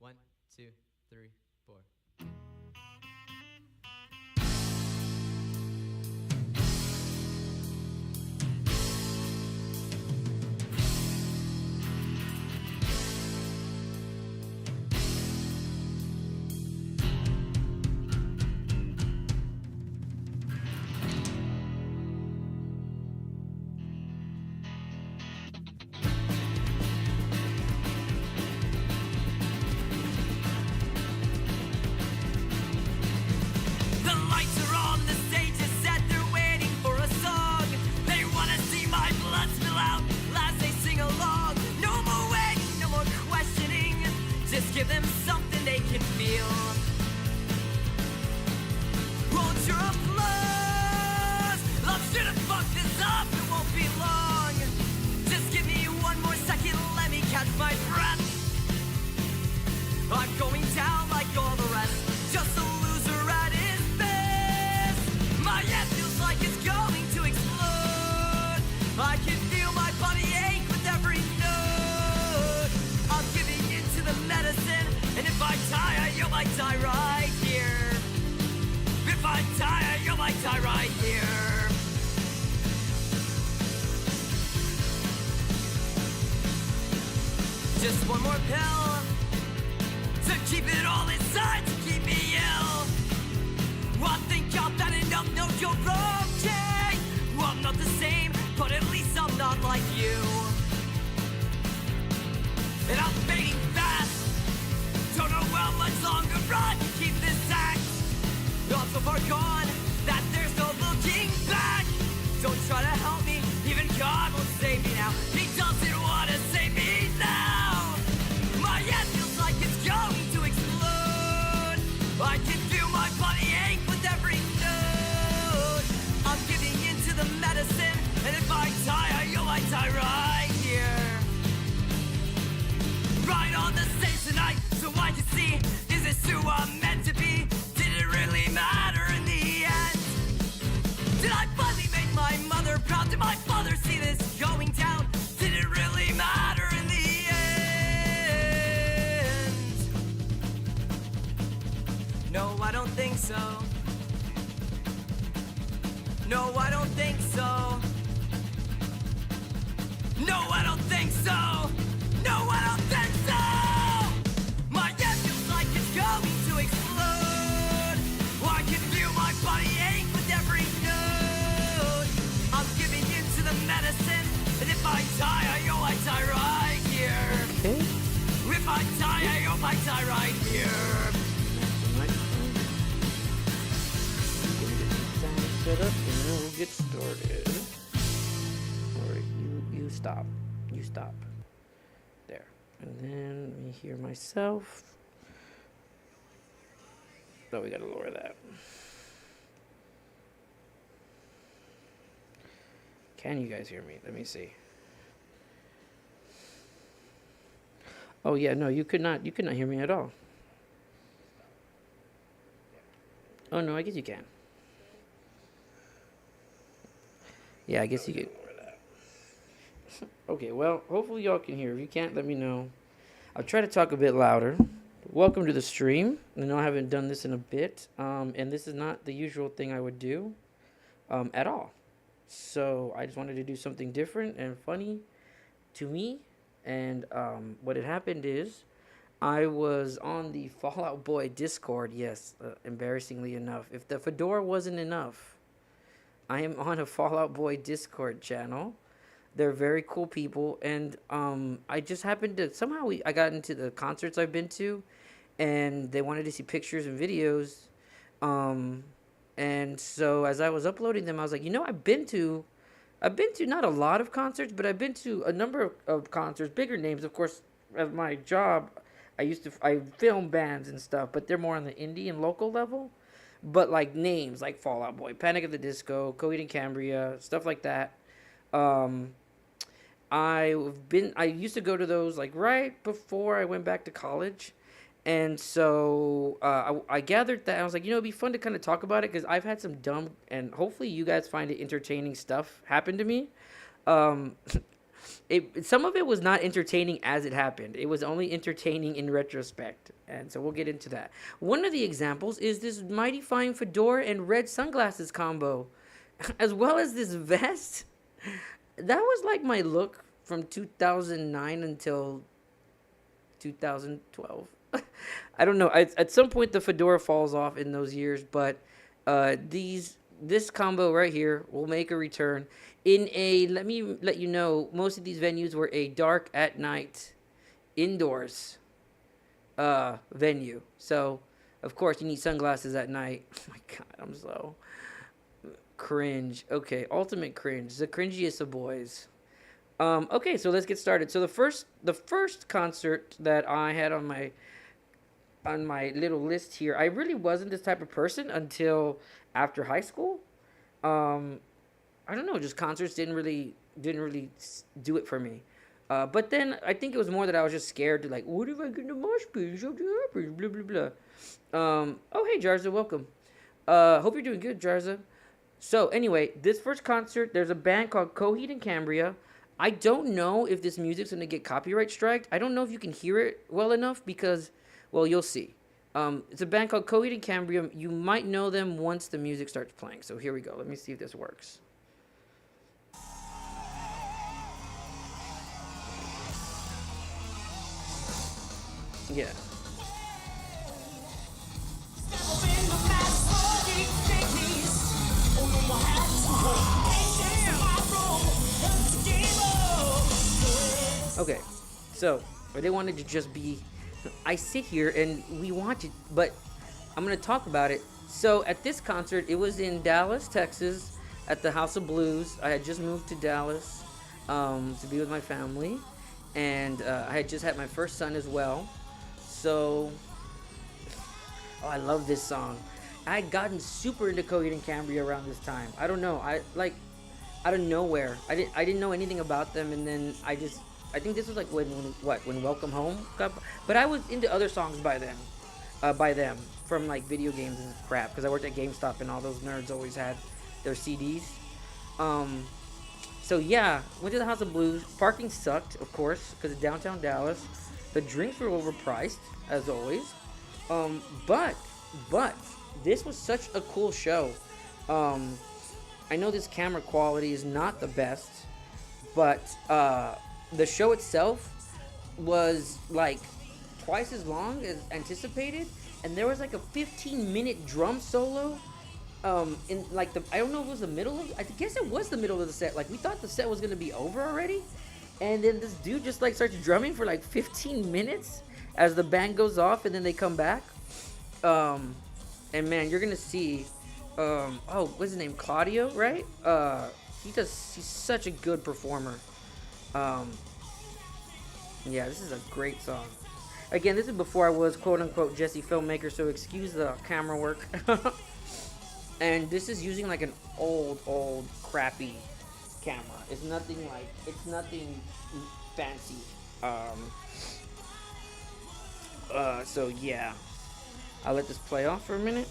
One, two, three, four. The lights are on, the stage is set, they're waiting for a song. They wanna see my blood spill out as they sing along. No more waiting, no more questioning, just give them something they can feel. Hold your applause, I'm sure to fuck this up, it won't be long. Just give me one more second, let me catch my breath. I'm going down like all the rest, just a loser at his best. My head feels like it's going to explode. I can feel my body ache with every note. I'm giving in to the medicine, and if I die, I might die right here. If I die, I might die right here. Just one more pill to keep it all inside, to keep me ill. I think I've had enough, no, you're okay. Well, I'm not the same, but at least I'm not like you. And I'm fading fast, don't know how much longer I can keep this act. I'm so far gone that there's no looking back. Don't try to help me, even God won't save me now. He doesn't want to save me now. My head feels like it's going to explode. I can feel my body ache with every note. I'm giving in to the medicine, and if I die, I might die right here. Right on the stage tonight, so I can see, is this who I'm meant to be? Did it really matter in the end? Did I finally make my mother proud? Did my father see this going down? Did it really matter in the end? No, I don't think so. No, I don't think so. No, I don't think so. No, I don't think so. My head feels like it's going to explode. I can feel my body ache with every note. I'm giving in to the medicine, and if I die, I know I die right here. Okay. If I die, I hope I die right here. Sound set up, and then we'll get started. Alright, you stop. You stop. There. And then let me hear myself. Oh, we gotta lower that. Can you guys hear me? Let me see. Oh yeah, no, you could not hear me at all. Oh no, I guess you can. Yeah, I guess you could. Okay, well, hopefully y'all can hear. If you can't, let me know. I'll try to talk a bit louder. Welcome to the stream. I know I haven't done this in a bit, and this is not the usual thing I would do at all. So I just wanted to do something different and funny to me. And what had happened is I was on the Fall Out Boy Discord. Yes, embarrassingly enough. If the fedora wasn't enough, I am on a Fall Out Boy Discord channel. They're very cool people, and I just happened to somehow I got into the concerts I've been to, and they wanted to see pictures and videos, and so as I was uploading them, I was like, I've been to not a lot of concerts, but I've been to a number of concerts, bigger names, of course. As my job, I film bands and stuff, but they're more on the indie and local level. But like names like Fall Out Boy, Panic at the Disco, Coheed and Cambria, stuff like that. I used to go to those like right before I went back to college, and so I gathered that. I was like, it'd be fun to kind of talk about it because I've had some dumb and hopefully you guys find it entertaining stuff happen to me. Some of it was not entertaining as it happened. It was only entertaining in retrospect, and so we'll get into that. One of the examples is this mighty fine fedora and red sunglasses combo, as well as this vest. That was like my look from 2009 until 2012. I don't know. At some point, the fedora falls off in those years, but this combo right here will make a return in a. Let me let you know. Most of these venues were a dark at night, indoors, venue. So, of course, you need sunglasses at night. Oh my God, I'm so cringe. Okay, ultimate cringe. The cringiest of boys. Okay, so let's get started. So the first concert that I had on my little list here, I really wasn't this type of person until after high school. I don't know, just concerts didn't really do it for me. But then I think it was more that I was just scared to, like, what if I get in a mosh pit? Blah blah blah. Oh hey Jarza, welcome. Hope you're doing good, Jarza. So anyway, this first concert, there's a band called Coheed and Cambria. I don't know if this music's gonna get copyright striked. I don't know if you can hear it well enough because, well, you'll see. It's a band called Coheed and Cambria. You might know them once the music starts playing. So here we go. Let me see if this works. Yeah. Okay, so I didn't want it to just be, I sit here and we watch it, but I'm going to talk about it. So at this concert, it was in Dallas, Texas, at the House of Blues. I had just moved to Dallas to be with my family, and I had just had my first son as well. So, oh, I love this song. I had gotten super into Coheed and Cambria around this time. I don't know, I like out of nowhere. I didn't know anything about them, and then I think this was like when Welcome Home got, but I was into other songs by them from like video games and crap, because I worked at GameStop and all those nerds always had their CDs. So yeah, went to the House of Blues. Parking sucked, of course, because of downtown Dallas. The drinks were overpriced, as always. But this was such a cool show. I know this camera quality is not the best, but the show itself was like twice as long as anticipated, and there was like a 15-minute drum solo in like I don't know if it was the middle of, I guess it was the middle of the set. Like, we thought the set was gonna be over already, and then this dude just like starts drumming for like 15 minutes as the band goes off, and then they come back. And man, you're gonna see oh, what's his name, Claudio, right? He's such a good performer. Yeah, this is a great song. Again, this is before I was quote-unquote Jesse Filmmaker, so excuse the camera work. And this is using like an old crappy camera. It's nothing fancy. So yeah, I'll let this play off for a minute.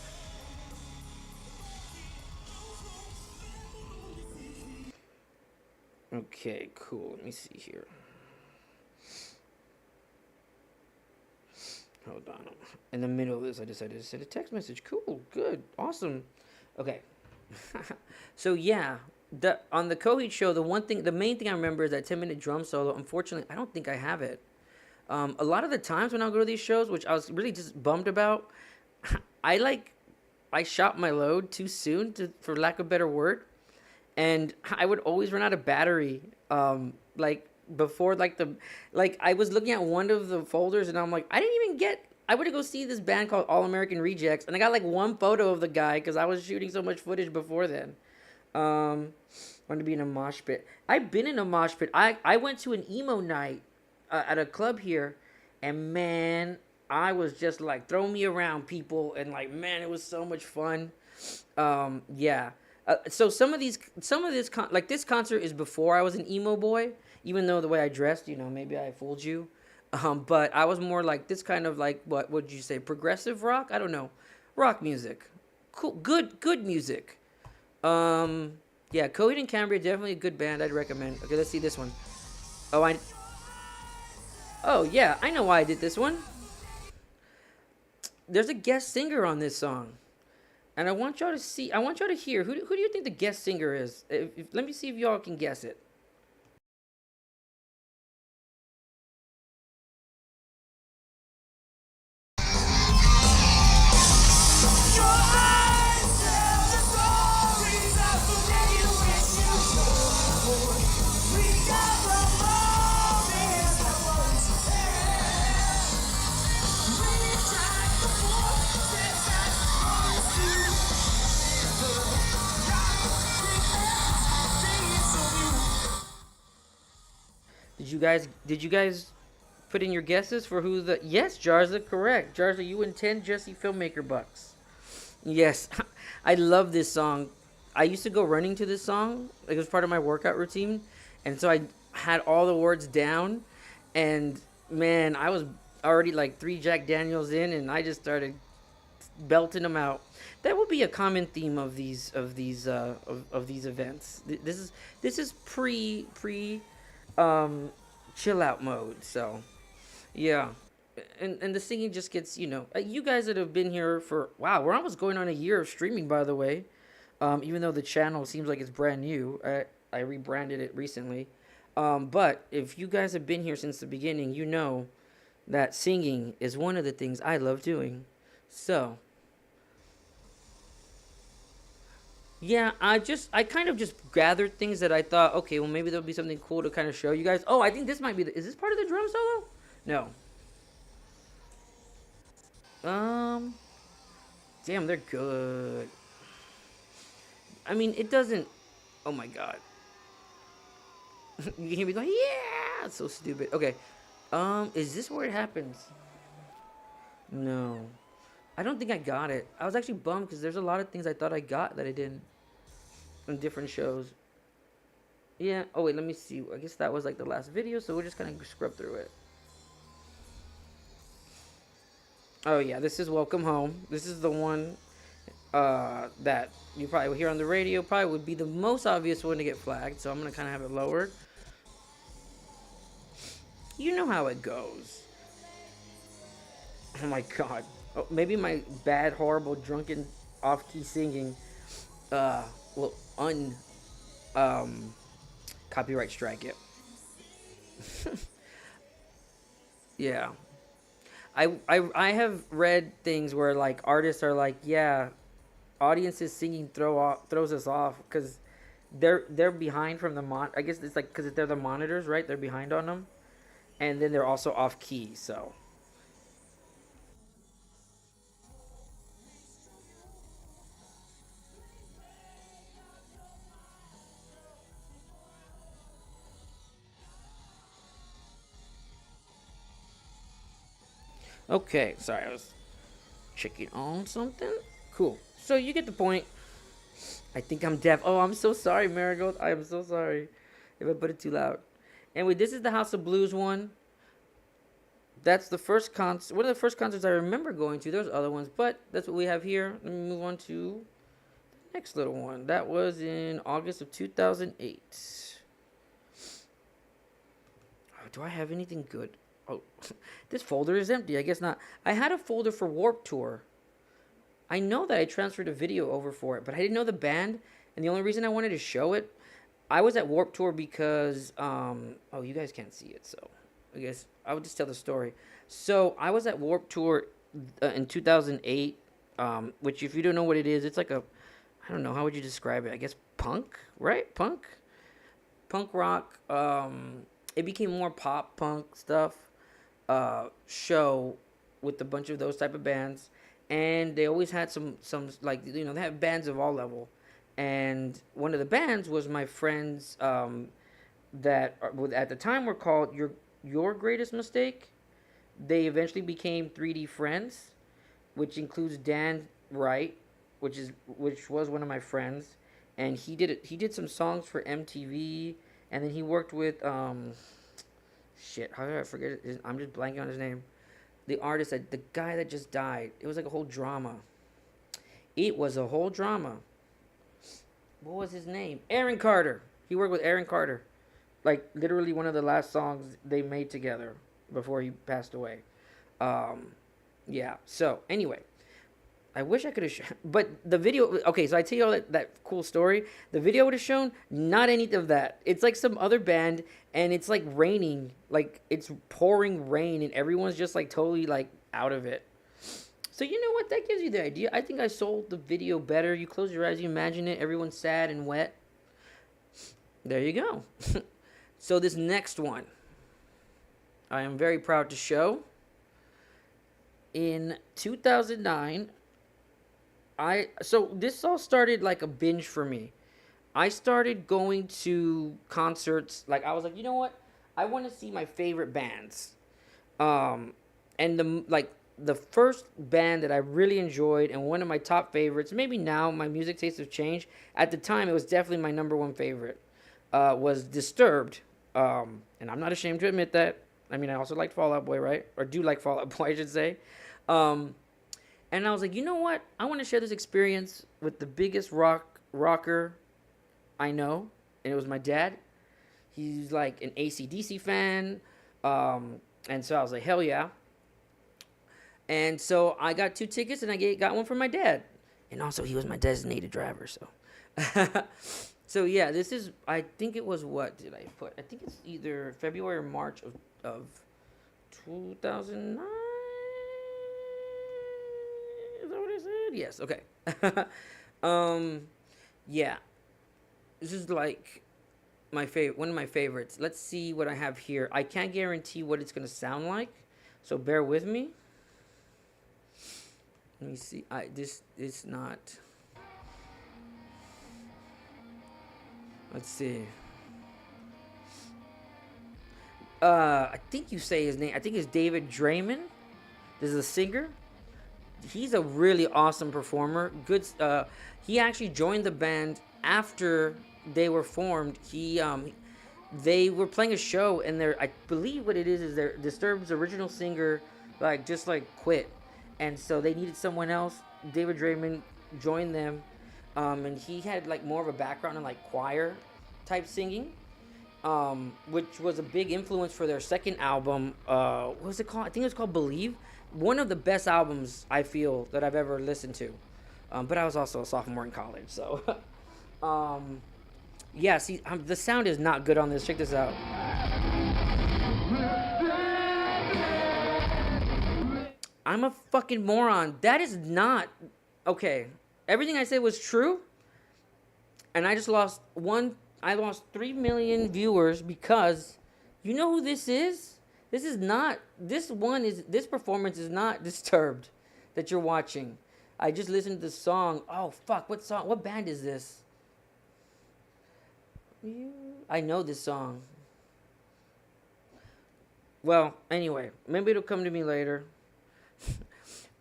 Okay, cool. Let me see here. Hold on. In the middle of this, I decided to send a text message. Cool, good, awesome. Okay. So yeah, on the Coheed show, the main thing I remember is that 10-minute drum solo. Unfortunately, I don't think I have it. A lot of the times when I go to these shows, which I was really just bummed about, I shot my load too soon, for lack of a better word, and I would always run out of battery. Before I was looking at one of the folders, and I'm like, I went to go see this band called All American Rejects, and I got like one photo of the guy because I was shooting so much footage before then. Wanted to be in a mosh pit. I've been in a mosh pit. I went to an emo night at a club here, and man, I was just like, throw me around, people, and like, man, it was so much fun. Yeah. So some of this this concert is before I was an emo boy, even though the way I dressed, maybe I fooled you. But I was more like this kind of like, what would you say, progressive rock? I don't know. Rock music. Cool. Good music. Yeah, Coheed and Cambria, definitely a good band. I'd recommend. Okay, let's see this one. Oh, Oh, yeah, I know why I did this one. There's a guest singer on this song. And I want y'all to see, I want y'all to hear. Who do you think the guest singer is? Let me see if y'all can guess it. Did you guys put in your guesses for who the yes, Jarza, correct. Jarza, you win 10 Jesse Filmmaker bucks. Yes. I love this song. I used to go running to this song. Like, it was part of my workout routine. And so I had all the words down, and man, I was already like 3 Jack Daniels in, and I just started belting them out. That would be a common theme of these events. This is pre chill out mode. So yeah, and the singing just gets, you guys that have been here for, wow, we're almost going on a year of streaming, by the way. Even though the channel seems like it's brand new, I rebranded it recently. But if you guys have been here since the beginning, you know that singing is one of the things I love doing. So yeah, I kind of just gathered things that I thought, okay, well, maybe there'll be something cool to kind of show you guys. Oh, I think this might be is this part of the drum solo? No. Um, Damn, they're good. I mean, it doesn't. Oh my god. You can hear me going, yeah, it's so stupid. Okay. Is this where it happens? No. I don't think I got it. I was actually bummed because there's a lot of things I thought I got that I didn't in different shows. Yeah. Oh wait, let me see. I guess that was like the last video, so we're just gonna scrub through it. Oh yeah, this is Welcome Home. This is the one that you probably will hear on the radio. Probably would be the most obvious one to get flagged. So I'm gonna kind of have it lowered. You know how it goes. Oh my god. Oh, maybe my bad, horrible, drunken, off-key singing will copyright strike it. Yeah. I have read things where like artists are like, yeah, audiences singing throws us off because they're behind from the I guess it's like because they're the monitors, right? They're behind on them, and then they're also off key. So okay, sorry, I was checking on something. Cool. So you get the point. I think I'm deaf. Oh, I'm so sorry, Marigold. I am so sorry if I put it too loud. Anyway, this is the House of Blues one. That's the first concert. One of the first concerts I remember going to. There's other ones, but that's what we have here. Let me move on to the next little one. That was in August of 2008. Oh, do I have anything good? Oh, this folder is empty. I guess not. I had a folder for Warp Tour. I know that I transferred a video over for it, but I didn't know the band. And the only reason I wanted to show it, I was at Warp Tour because, oh, you guys can't see it, so I guess I would just tell the story. So I was at Warp Tour in 2008, which if you don't know what it is, it's like a, I don't know, how would you describe it? I guess punk, right? Punk rock. It became more pop punk stuff. Show with a bunch of those type of bands, and they always had some like, they have bands of all level, and one of the bands was my friends that at the time were called your greatest mistake. They eventually became 3D Friends, which includes Dan Wright, which was one of my friends, and he did some songs for MTV, and then he worked with shit, how did I forget it? I'm just blanking on his name. The artist, the guy that just died. It was like a whole drama. It was a whole drama. What was his name? Aaron Carter. He worked with Aaron Carter. like literally one of the last songs they made together before he passed away. Yeah. So anyway, I wish I could have shown, but the video. Okay, so I tell you all that cool story. The video would have shown not any of that. It's like some other band, and it's like raining, like it's pouring rain, and everyone's just like totally like out of it. So you know what? That gives you the idea. I think I sold the video better. You close your eyes, you imagine it. Everyone's sad and wet. There you go. So this next one, I am very proud to show. In 2009, so this all started like a binge for me. I started going to concerts. Like I was like, you know what? I want to see my favorite bands. And the first band that I really enjoyed and one of my top favorites. Maybe now my music tastes have changed. At the time, it was definitely my number one favorite. Was Disturbed. And I'm not ashamed to admit that. I mean, I also liked Fall Out Boy, right? Or do like Fall Out Boy, I should say. And I was like, you know what? I want to share this experience with the biggest rocker I know. And it was my dad. He's like an AC/DC fan. And so I was like, hell yeah. And so I got 2 tickets and I got one from my dad. And also he was my designated driver, so. So yeah, this is, I think it was, what did I put? I think it's either February or March of 2009. Is that what I said? Yes, okay. Yeah. This is like my favorite, one of my favorites. Let's see what I have here. I can't guarantee what it's going to sound like, so bear with me. Let me see. This is not. Let's see. I think you say his name. I think it's David Draymond. This is a singer. He's a really awesome performer. Good. He actually joined the band after they were formed. They were playing a show, and I believe what it is their Disturbed's original singer, just quit, and so they needed someone else. David Draymond joined them, and he had more of a background in choir type singing, which was a big influence for their second album. What was it called? I think it was called Believe. One of the best albums I feel that I've ever listened to. But I was also a sophomore in college, so. Yeah, see, the sound is not good on this. Check this out. I'm a fucking moron. That is not... Okay, everything I said was true, and I just lost 3 million viewers because... You know who this is? This is not... This performance is not Disturbed that you're watching. I just listened to the song. Oh, fuck, what song? What band is this? I know this song. Well, anyway, maybe it'll come to me later.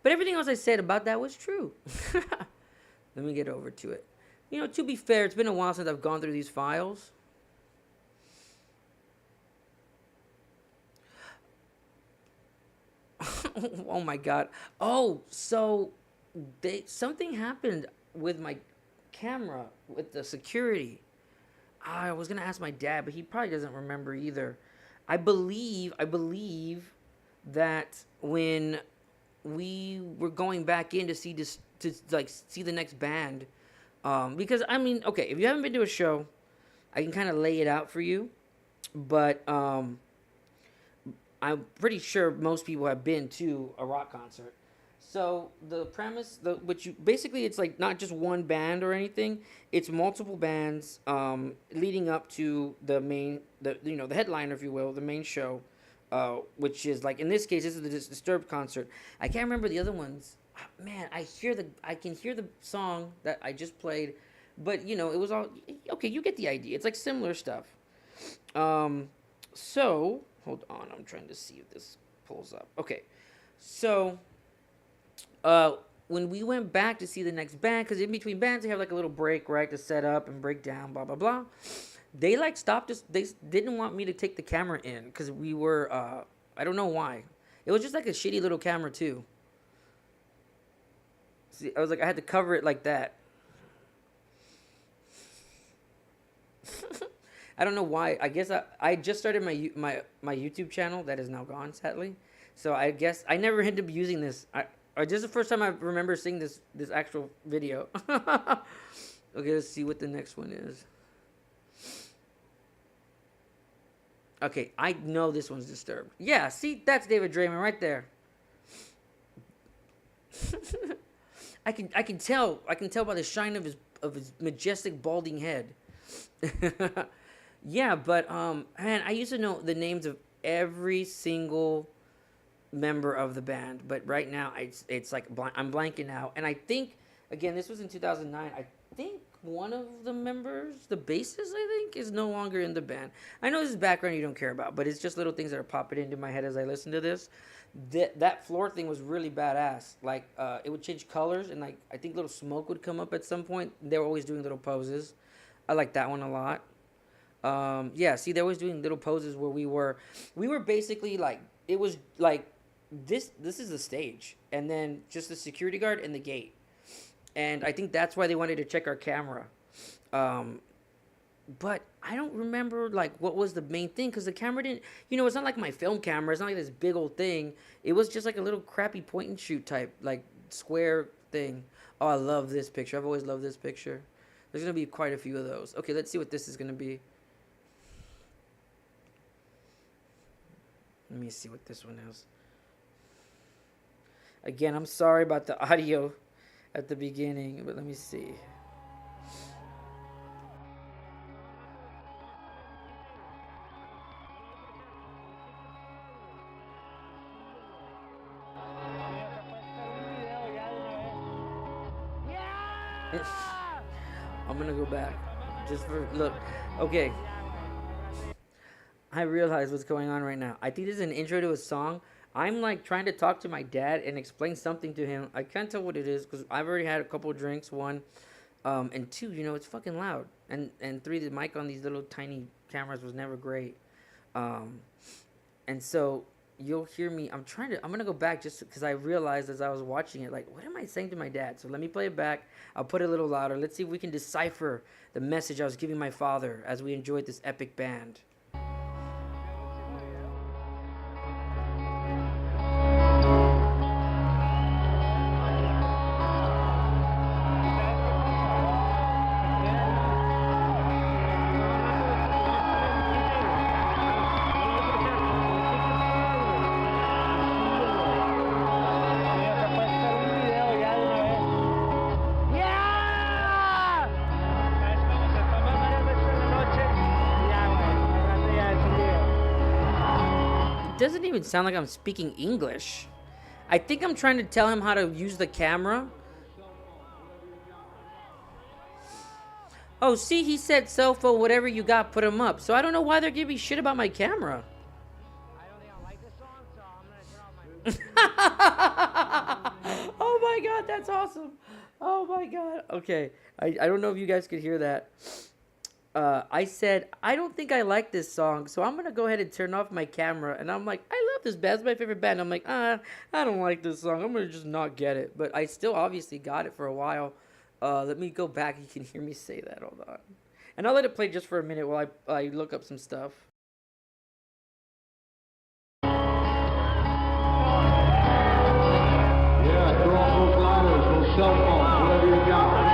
But everything else I said about that was true. Let me get over to it. To be fair, it's been a while since I've gone through these files. Oh my god. Oh, so something happened with my camera, with the security. I was gonna ask my dad, but he probably doesn't remember either. I believe that when we were going back in to see this, to see the next band, because I mean, okay, if you haven't been to a show, I can kind of lay it out for you, but I'm pretty sure most people have been to a rock concert. So the premise, basically it's not just one band or anything. It's multiple bands leading up to the main, the headliner, if you will, the main show, which is in this case, this is the Disturbed concert. I can't remember the other ones. Man, I can hear the song that I just played, but it was all okay. You get the idea. It's similar stuff. So hold on, I'm trying to see if this pulls up. Okay, so. When we went back to see the next band, because in between bands they have a little break, right, to set up and break down, blah blah blah. They stopped us. They didn't want me to take the camera in because we were I don't know why. It was just a shitty little camera too. See, I was I had to cover it like that. I don't know why. I guess I just started my YouTube channel that is now gone, sadly. So I guess I never ended up using this. This is the first time I remember seeing this actual video. Okay, let's see what the next one is. Okay, I know this one's Disturbed. Yeah, see, that's David Draymond right there. I can tell by the shine of his majestic balding head. Yeah, but man, I used to know the names of every single member of the band, but right now it's like I'm blanking out. And I think again, this was in 2009. I think one of the members, the bassist, I think, is no longer in the band. I know this is background you don't care about, but it's just little things that are popping into my head as I listen to this. That floor thing was really badass. Like it would change colors, and like I think little smoke would come up at some point. They were always doing little poses. I like that one a lot. Yeah, see, they were always doing little poses where we were basically like, it was like this is the stage, and then just the security guard and the gate. And I think that's why they wanted to check our camera. But I don't remember, like, what was the main thing, because the camera didn't, it's not like my film camera. It's not like this big old thing. It was just like a little crappy point and shoot type, like, square thing. Oh, I love this picture. I've always loved this picture. There's going to be quite a few of those. Okay, let's see what this is going to be. Let me see what this one is. Again, I'm sorry about the audio at the beginning, but let me see. I'm gonna go back just for look. Okay, I realize what's going on right now. I think this is an intro to a song. I'm like trying to talk to my dad and explain something to him. I can't tell what it is because I've already had a couple of drinks. One, and two, it's fucking loud. And three, the mic on these little tiny cameras was never great. And so you'll hear me. I'm gonna go back just because I realized as I was watching it, like, what am I saying to my dad? So let me play it back. I'll put it a little louder. Let's see if we can decipher the message I was giving my father as we enjoyed this epic band. Doesn't even sound like I'm speaking English. I think I'm trying to tell him how to use the camera. Oh, see, he said, Sofa, whatever you got, put them up. So I don't know why they're giving me shit about my camera. I don't think I like this song, so I'm gonna turn off my... Oh my god, that's awesome. Oh my god. Okay, I don't know if you guys could hear that. I said, I don't think I like this song, so I'm going to go ahead and turn off my camera. And I'm like, I love this band. It's my favorite band. I'm like, I don't like this song. I'm going to just not get it. But I still obviously got it for a while. Let me go back. You can hear me say that. Hold on. And I'll let it play just for a minute while I look up some stuff. Yeah, throw off those lighters, those cell phones, whatever you got.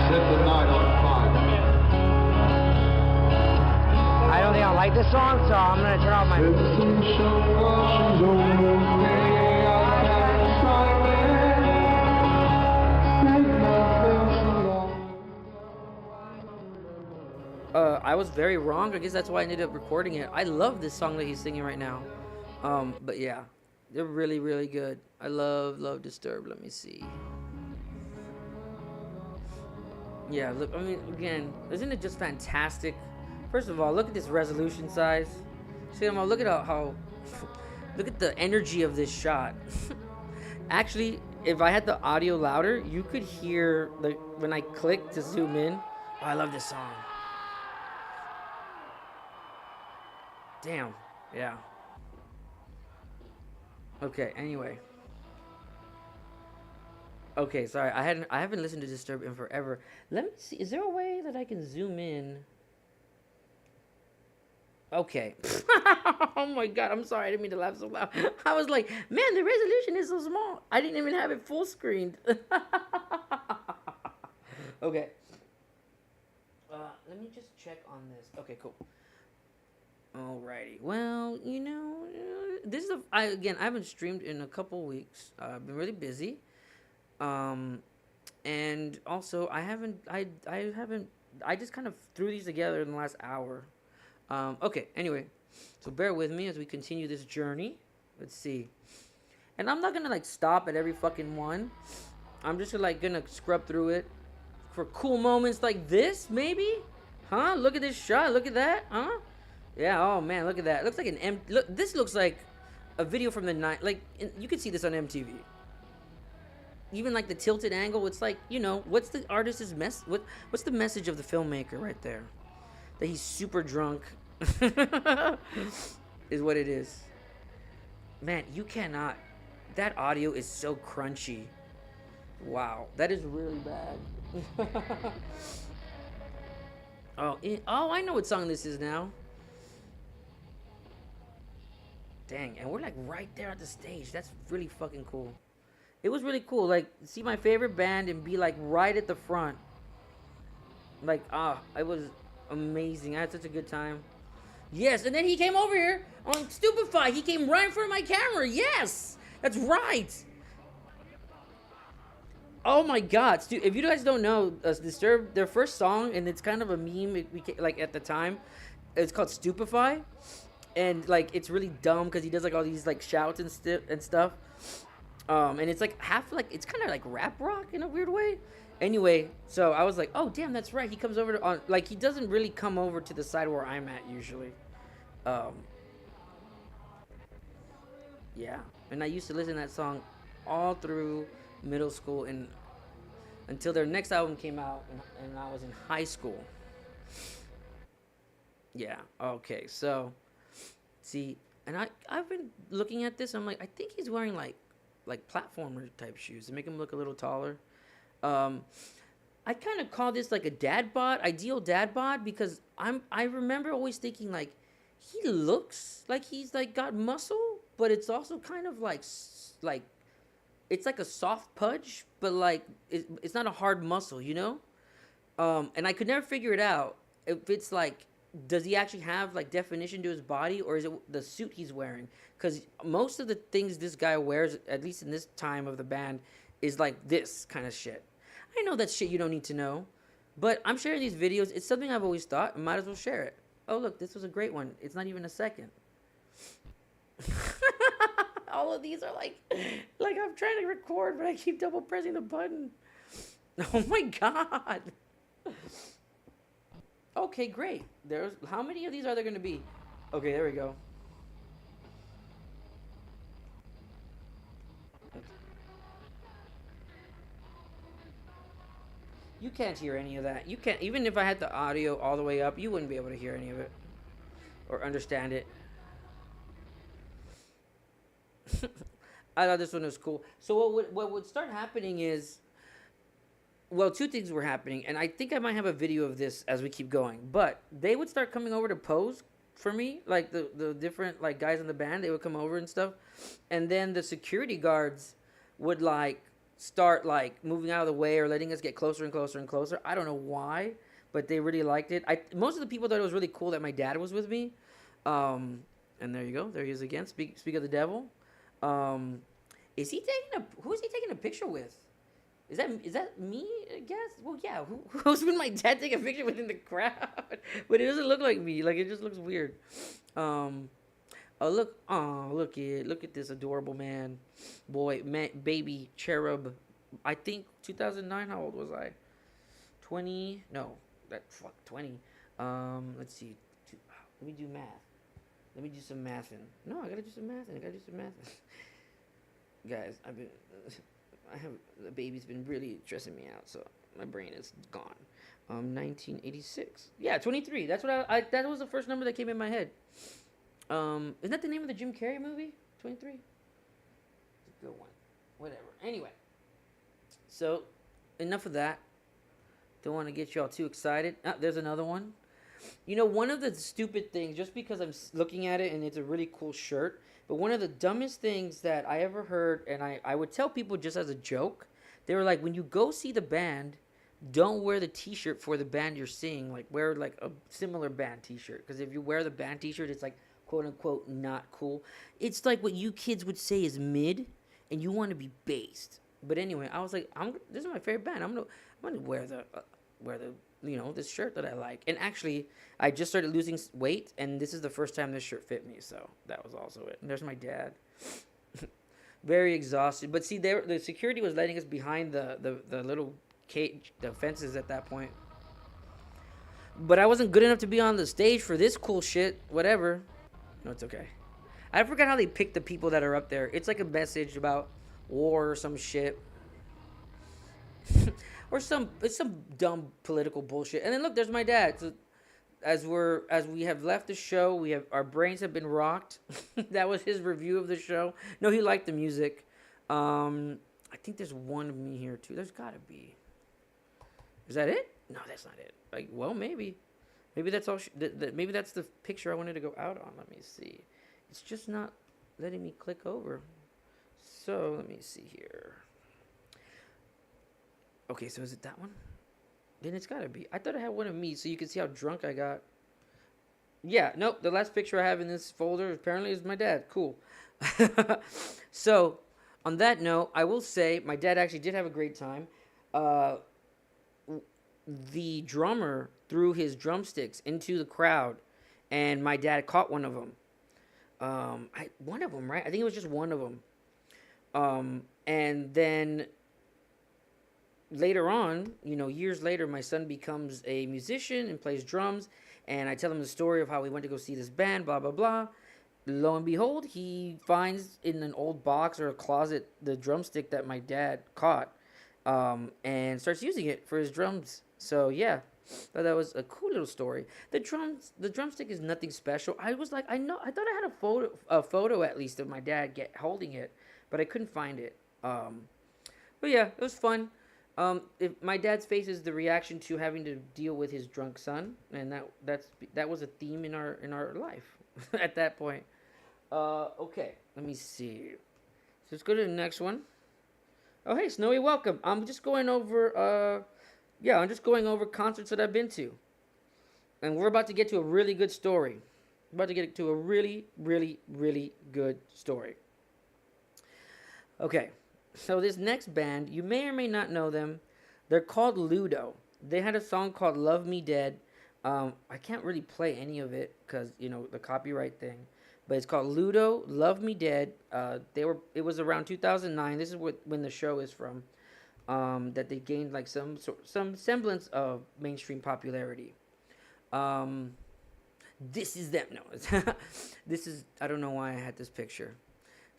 Set the night on fire. I don't think I like this song, so I'm gonna turn off my... I was very wrong. I guess that's why I ended up recording it. I love this song that he's singing right now. But yeah, they're really, really good. I love Disturbed. Let me see. Yeah, look, I mean, again, isn't it just fantastic? First of all, look at this resolution size. See, look at how look at the energy of this shot. Actually, if I had the audio louder, you could hear when I click to zoom in. Oh, I love this song. Damn. Yeah. Okay, anyway. Okay, sorry. I haven't listened to Disturbed in forever. Let me see. Is there a way that I can zoom in. Okay. Oh my god, I'm sorry, I didn't mean to laugh so loud. I was like, man, the resolution is so small. I didn't even have it full screened. Okay. Let me just check on this. Okay, cool. Alrighty. Well, this is I haven't streamed in a couple weeks. I've been really busy. And also I just kind of threw these together in the last hour. Okay, anyway. So bear with me as we continue this journey. Let's see. And I'm not gonna like stop at every fucking one. I'm just like gonna scrub through it for cool moments like this, maybe? Huh? Look at this shot. Look at that. Huh? Yeah. Oh man, look at that. It looks like an look. This looks like a video from the night. Like you could see this on MTV. Even like the tilted angle. It's like what's the artist's what's the message of the filmmaker right there? That he's super drunk. Is what it is. Man, you cannot. That audio is so crunchy. Wow, that is really bad. Oh, I know what song this is now. Dang, and we're like right there at the stage. That's really fucking cool. It was really cool. Like, see my favorite band and be like right at the front. Like, it was amazing. I had such a good time. Yes, and then he came over here on Stupefy. He came right in front of my camera. Yes, that's right. Oh my god, if you guys don't know, Disturbed, their first song, and it's kind of a meme, like at the time, it's called Stupefy, and like it's really dumb because he does like all these like shouts and stuff, and it's like it's kind of like rap rock in a weird way. Anyway, so I was like, oh damn, that's right. He comes over to he doesn't really come over to the side where I'm at usually. Yeah, and I used to listen to that song all through middle school and until their next album came out, and I was in high school. Yeah. Okay. So, see, and I've been looking at this. I'm like, I think he's wearing like platformer type shoes to make him look a little taller. I kind of call this like a dad bod, ideal dad bod, because I remember always thinking like he looks like he's like got muscle, but it's also kind of like it's like a soft pudge, but like it's not a hard muscle, and I could never figure it out if it's like, does he actually have like definition to his body, or is it the suit he's wearing? Because most of the things this guy wears, at least in this time of the band, is like this kind of shit. I know that's shit you don't need to know, but I'm sharing these videos. It's something I've always thought. I might as well share it. Oh, look, this was a great one. It's not even a second. All of these are like I'm trying to record, but I keep double pressing the button. Oh my god. Okay, great. How many of these are there going to be? Okay, there we go. You can't hear any of that. You can't, even if I had the audio all the way up, you wouldn't be able to hear any of it or understand it. I thought this one was cool. So what would start happening is, well, two things were happening, and I think I might have a video of this as we keep going. But they would start coming over to pose for me, like the different like guys in the band. They would come over and stuff, and then the security guards would like start like moving out of the way or letting us get closer and closer and closer. I don't know why, but they really liked it. Most of the people thought it was really cool that my dad was with me. And there you go. There he is again. Speak of the devil. Who is he taking a picture with? Is that me, I guess? Well, yeah. Who's been my dad take a picture with in the crowd? But it doesn't look like me. Like, it just looks weird. Look at this adorable baby cherub. I think 2009. How old was I? 20? No, 20. Let's see. Let me do math. Let me do some mathing. No, I gotta do some mathing. Guys, the baby's been really stressing me out, so my brain is gone. 1986. Yeah, 23. That's what that was the first number that came in my head. Isn't that the name of the Jim Carrey movie? 23? It's a good one. Whatever. Anyway. So, enough of that. Don't want to get y'all too excited. Ah, there's another one. You know, one of the stupid things, just because I'm looking at it and it's a really cool shirt, but one of the dumbest things that I ever heard, and I would tell people just as a joke, they were like, when you go see the band, don't wear the t-shirt for the band you're seeing. Like, wear like a similar band t-shirt. Because if you wear the band t-shirt, it's like, quote unquote, not cool. It's like what you kids would say is mid, and you want to be based. But anyway, I was like, this is my favorite band. I'm gonna wear the this shirt that I like. And actually, I just started losing weight, and this is the first time this shirt fit me. So that was also it. And there's my dad. Very exhausted. But see, the security was letting us behind the little cage, the fences at that point. But I wasn't good enough to be on the stage for this cool shit. Whatever. No, it's okay. I forgot how they pick the people that are up there. It's like a message about war or some shit. Or it's some dumb political bullshit. And then look, there's my dad. So as we have left the show, our brains have been rocked. That was his review of the show. No, he liked the music. I think there's one of me here too. There's gotta be. Is that it? No, that's not it. Like, well, maybe that's all. Maybe that's the picture I wanted to go out on. Let me see. It's just not letting me click over. So let me see here. Okay, so is it that one? Then it's gotta be. I thought I had one of me, so you can see how drunk I got. Yeah, nope. The last picture I have in this folder apparently is my dad. Cool. So, on that note, I will say my dad actually did have a great time. The drummer threw his drumsticks into the crowd, and my dad caught one of them. One of them, right? I think it was just one of them. And then later on, years later, my son becomes a musician and plays drums, and I tell him the story of how we went to go see this band, blah, blah, blah. Lo and behold, he finds in an old box or a closet the drumstick that my dad caught, and starts using it for his drums. So yeah, thought that was a cool little story. The drumstick is nothing special. I was like, I thought I had a photo at least of my dad holding it, but I couldn't find it. But yeah, it was fun. If my dad's face is the reaction to having to deal with his drunk son, and that was a theme in our life at that point. Okay, let me see. So let's go to the next one. Oh hey, Snowy, welcome. I'm just going over concerts that I've been to, and we're about to get to a really good story. We're about to get to a really, really, really good story. Okay. So this next band, you may or may not know them. They're called Ludo. They had a song called Love Me Dead. I can't really play any of it because, the copyright thing. But it's called Ludo, Love Me Dead. It was around 2009. This is when the show is from. That they gained like some semblance of mainstream popularity. This is them. No, this is, I don't know why I had this picture.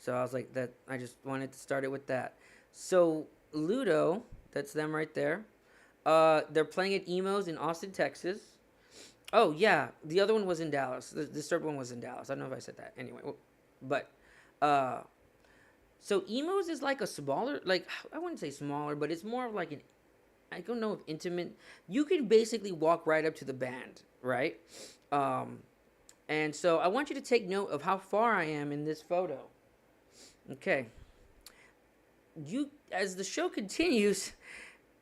So I was like, I just wanted to start it with that. So Ludo, that's them right there. They're playing at Emo's in Austin, Texas. Oh yeah, the other one was in Dallas. The third one was in Dallas. I don't know if I said that. Anyway, but so Emo's is like a smaller, like I wouldn't say smaller, but it's more of like I don't know if intimate. You can basically walk right up to the band, right? And so I want you to take note of how far I am in this photo. Okay. As the show continues,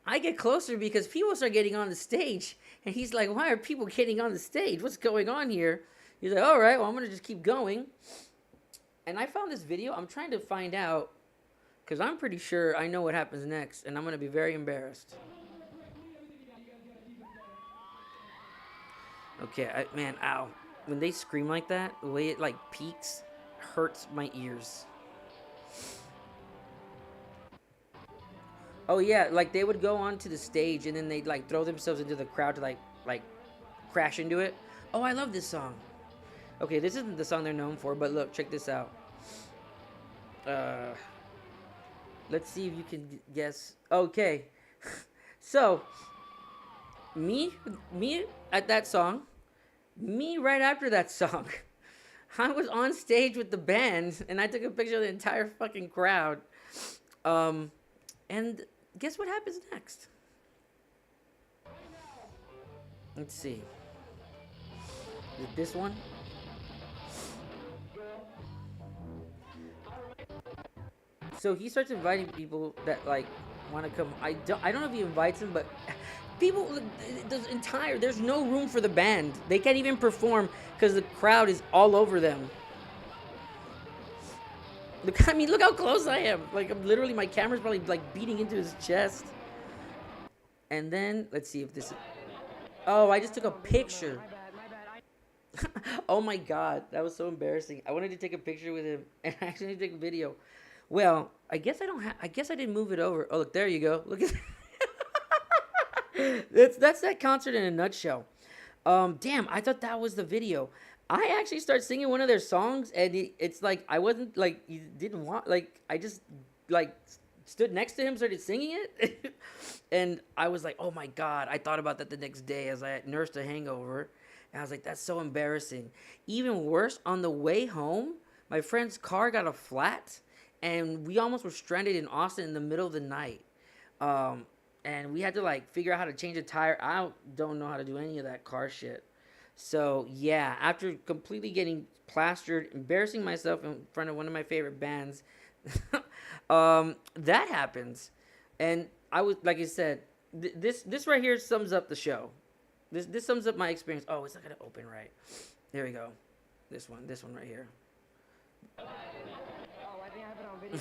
I get closer because people start getting on the stage. And he's like, why are people getting on the stage? What's going on here? He's like, all right, well, I'm going to just keep going. And I found this video. I'm trying to find out because I'm pretty sure I know what happens next. And I'm going to be very embarrassed. Okay, man, ow. When they scream like that, the way it, like, peaks hurts my ears. Oh yeah, like they would go onto the stage and then they'd like throw themselves into the crowd to like crash into it. Oh, I love this song. Okay, this isn't the song they're known for, but look, check this out. Let's see if you can guess. Okay. So, me at that song, me right after that song. I was on stage with the band and I took a picture of the entire fucking crowd. And guess what happens next? Let's see. Is it this one? So he starts inviting people that like want to come. I don't know if he invites them, but people, there's no room for the band. They can't even perform because the crowd is all over them. Look, I mean, look how close I am. Like, I'm literally, my camera's probably like beating into his chest. And then, let's see if this is... Oh, I just took a picture. Oh my god, that was so embarrassing. I wanted to take a picture with him and actually take a video. Well, I guess I guess I didn't move it over. Oh, look, there you go. Look at that's that concert in a nutshell. Damn, I thought that was the video. I actually started singing one of their songs, and it's like I wasn't like you didn't want like I just like stood next to him, started singing it, and I was like, oh my god! I thought about that the next day as I nursed a hangover, and I was like, that's so embarrassing. Even worse, on the way home, my friend's car got a flat, and we almost were stranded in Austin in the middle of the night. And we had to like figure out how to change a tire. I don't know how to do any of that car shit. So yeah, after completely getting plastered, embarrassing myself in front of one of my favorite bands, that happens. And I was, like I said, this right here sums up the show. This sums up my experience. Oh, it's not gonna open right. There we go. This one right here. Oh, I think I have it on video.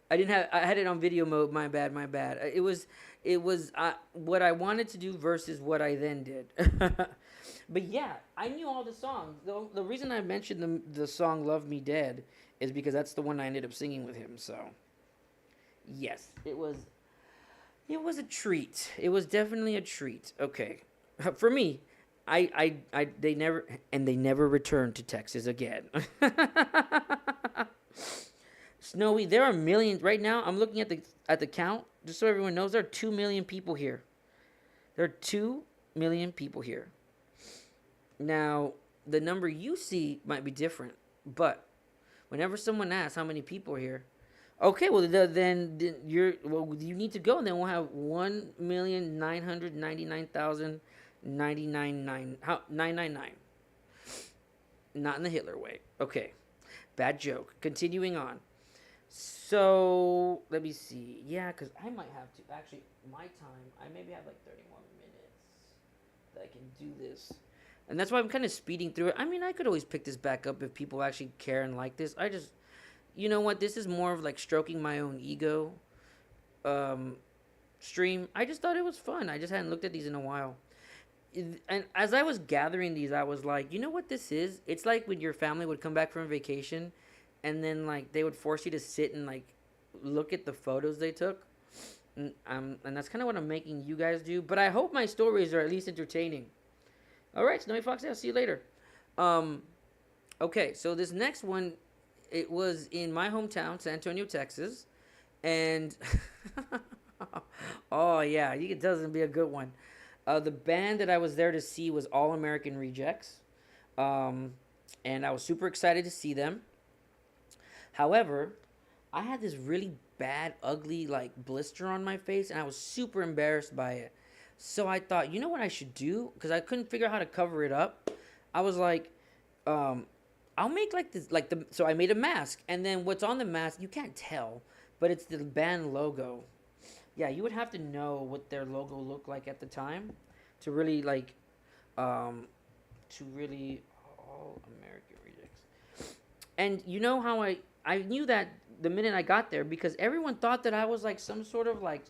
My bad. I had it on video mode. My bad. It was what I wanted to do versus what I then did. But yeah, I knew all the songs. The reason I mentioned the song "Love Me Dead" is because that's the one I ended up singing with him. So yes, it was a treat. It was definitely a treat. Okay, for me, they never returned to Texas again. Snowy, there are millions right now. I'm looking at the count, just so everyone knows. There are 2 million people here. There are 2 million people here. Now, the number you see might be different, but whenever someone asks how many people are here, okay, well then you need to go, and then we'll have 1,999,999. Not in the Hitler way. Okay, bad joke. Continuing on. So, let me see. Yeah, because I might have to. Actually, my time, I maybe have like 30 more minutes that I can do this. And that's why I'm kind of speeding through it. I mean, I could always pick this back up if people actually care and like this. You know what? This is more of like stroking my own ego stream. I just thought it was fun. I just hadn't looked at these in a while. And as I was gathering these, I was like, you know what this is? It's like when your family would come back from vacation, and then like they would force you to sit and like look at the photos they took, and that's kind of what I'm making you guys do. But I hope my stories are at least entertaining. All right, Snowy Fox, I'll see you later. Okay, so this next one, it was in my hometown, San Antonio, Texas, and oh yeah, you can tell it's gonna be a good one. The band that I was there to see was All American Rejects, and I was super excited to see them. However, I had this really bad, ugly, like, blister on my face, and I was super embarrassed by it. So I thought, you know what I should do? Because I couldn't figure out how to cover it up. I was like, I'll make, like, this, like, so I made a mask. And then what's on the mask, you can't tell, but it's the band logo. Yeah, you would have to know what their logo looked like at the time to really, like, All American Rejects. And you know how I knew that the minute I got there because everyone thought that I was like some sort of like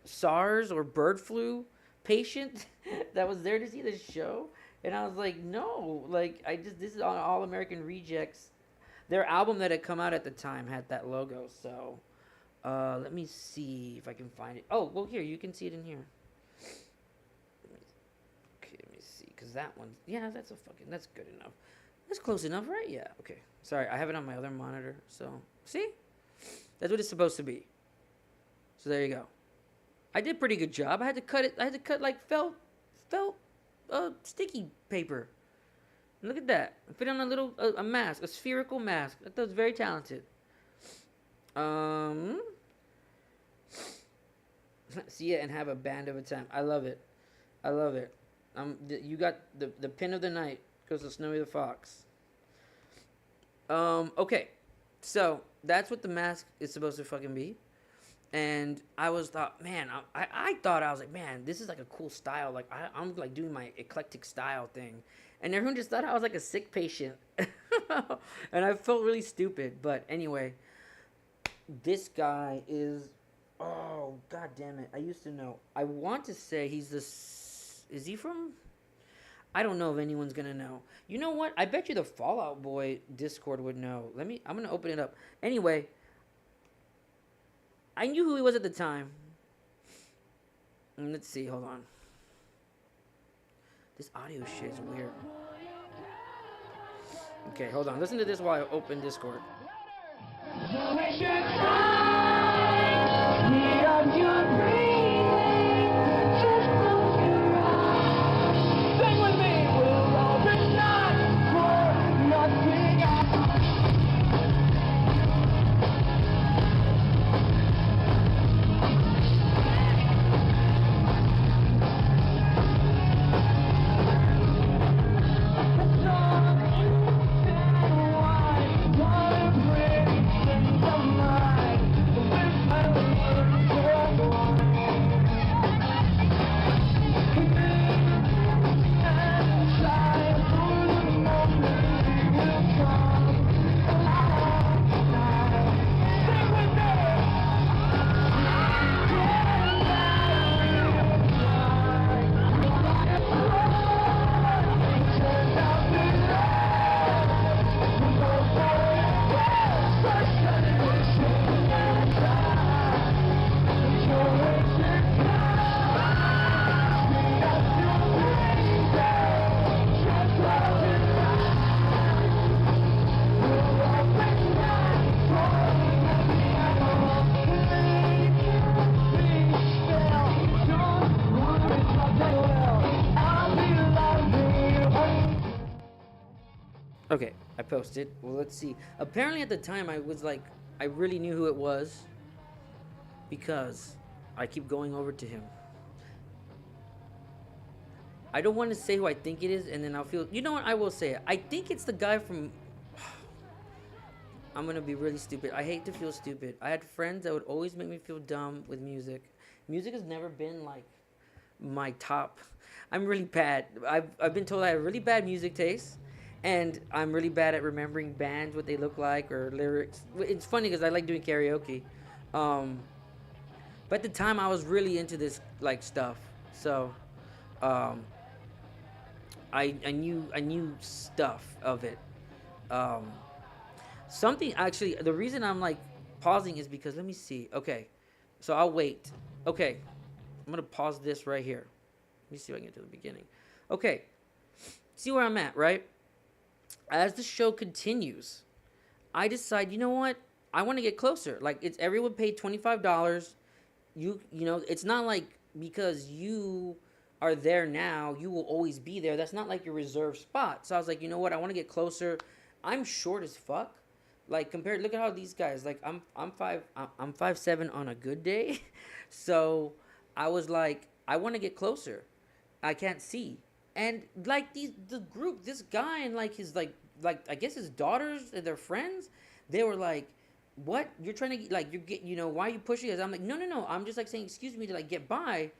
SARS or bird flu patient that was there to see the show. And I was like, no, like this is on All American Rejects. Their album that had come out at the time had that logo. So let me see if I can find it. Oh, well, here, you can see it in here. Okay, let me see, because that one, yeah, that's good enough. That's close enough, right? Yeah, okay. Sorry, I have it on my other monitor, so, see? That's what it's supposed to be. So there you go. I did a pretty good job. I had to cut like felt sticky paper. And look at that. I put on a little, a mask, a spherical mask. I thought it was very talented. See it and have a band of a time. I love it. I love it. You got the pin of the night goes to Snowy the Fox. Okay, so that's what the mask is supposed to fucking be. And I was thought, man, I thought I was like, man, this is like a cool style. Like I'm like doing my eclectic style thing, and everyone just thought I was like a sick patient, and I felt really stupid. But anyway, this guy is, oh god damn it, I used to know. I want to say he's this. Is he from? I don't know if anyone's gonna know. You know what? I bet you the Fallout Boy Discord would know. I'm gonna open it up. Anyway, I knew who he was at the time. Let's see, hold on. This audio shit is weird. Okay, hold on. Listen to this while I open Discord. Okay, I posted. Well, let's see. Apparently at the time I was like, I really knew who it was because I keep going over to him. I don't want to say who I think it is, and then I'll feel, you know what, I will say it. I think it's the guy from, I'm going to be really stupid. I hate to feel stupid. I had friends that would always make me feel dumb with music. Music has never been like my top. I'm really bad. I've been told I have really bad music taste. And I'm really bad at remembering bands, what they look like, or lyrics. It's funny because I like doing karaoke. But at the time, I was really into this like stuff. So, I knew stuff of it. Something actually. The reason I'm like pausing is because let me see. Okay, so I'll wait. Okay, I'm gonna pause this right here. Let me see if I can get to the beginning. Okay, see where I'm at, right? As the show continues, I decide, you know what? I want to get closer. Like, it's everyone paid $25. You know, it's not like because you are there now, you will always be there. That's not like your reserved spot. So I was like, you know what? I want to get closer. I'm short as fuck. Like compared, look at how these guys. Like I'm 5'7" on a good day. So I was like, I want to get closer. I can't see. And like the group, this guy and like his like I guess his daughters and their friends, they were like, "What? You're trying to like why are you pushing us?" I'm like, "No. I'm just like saying excuse me to like get by,"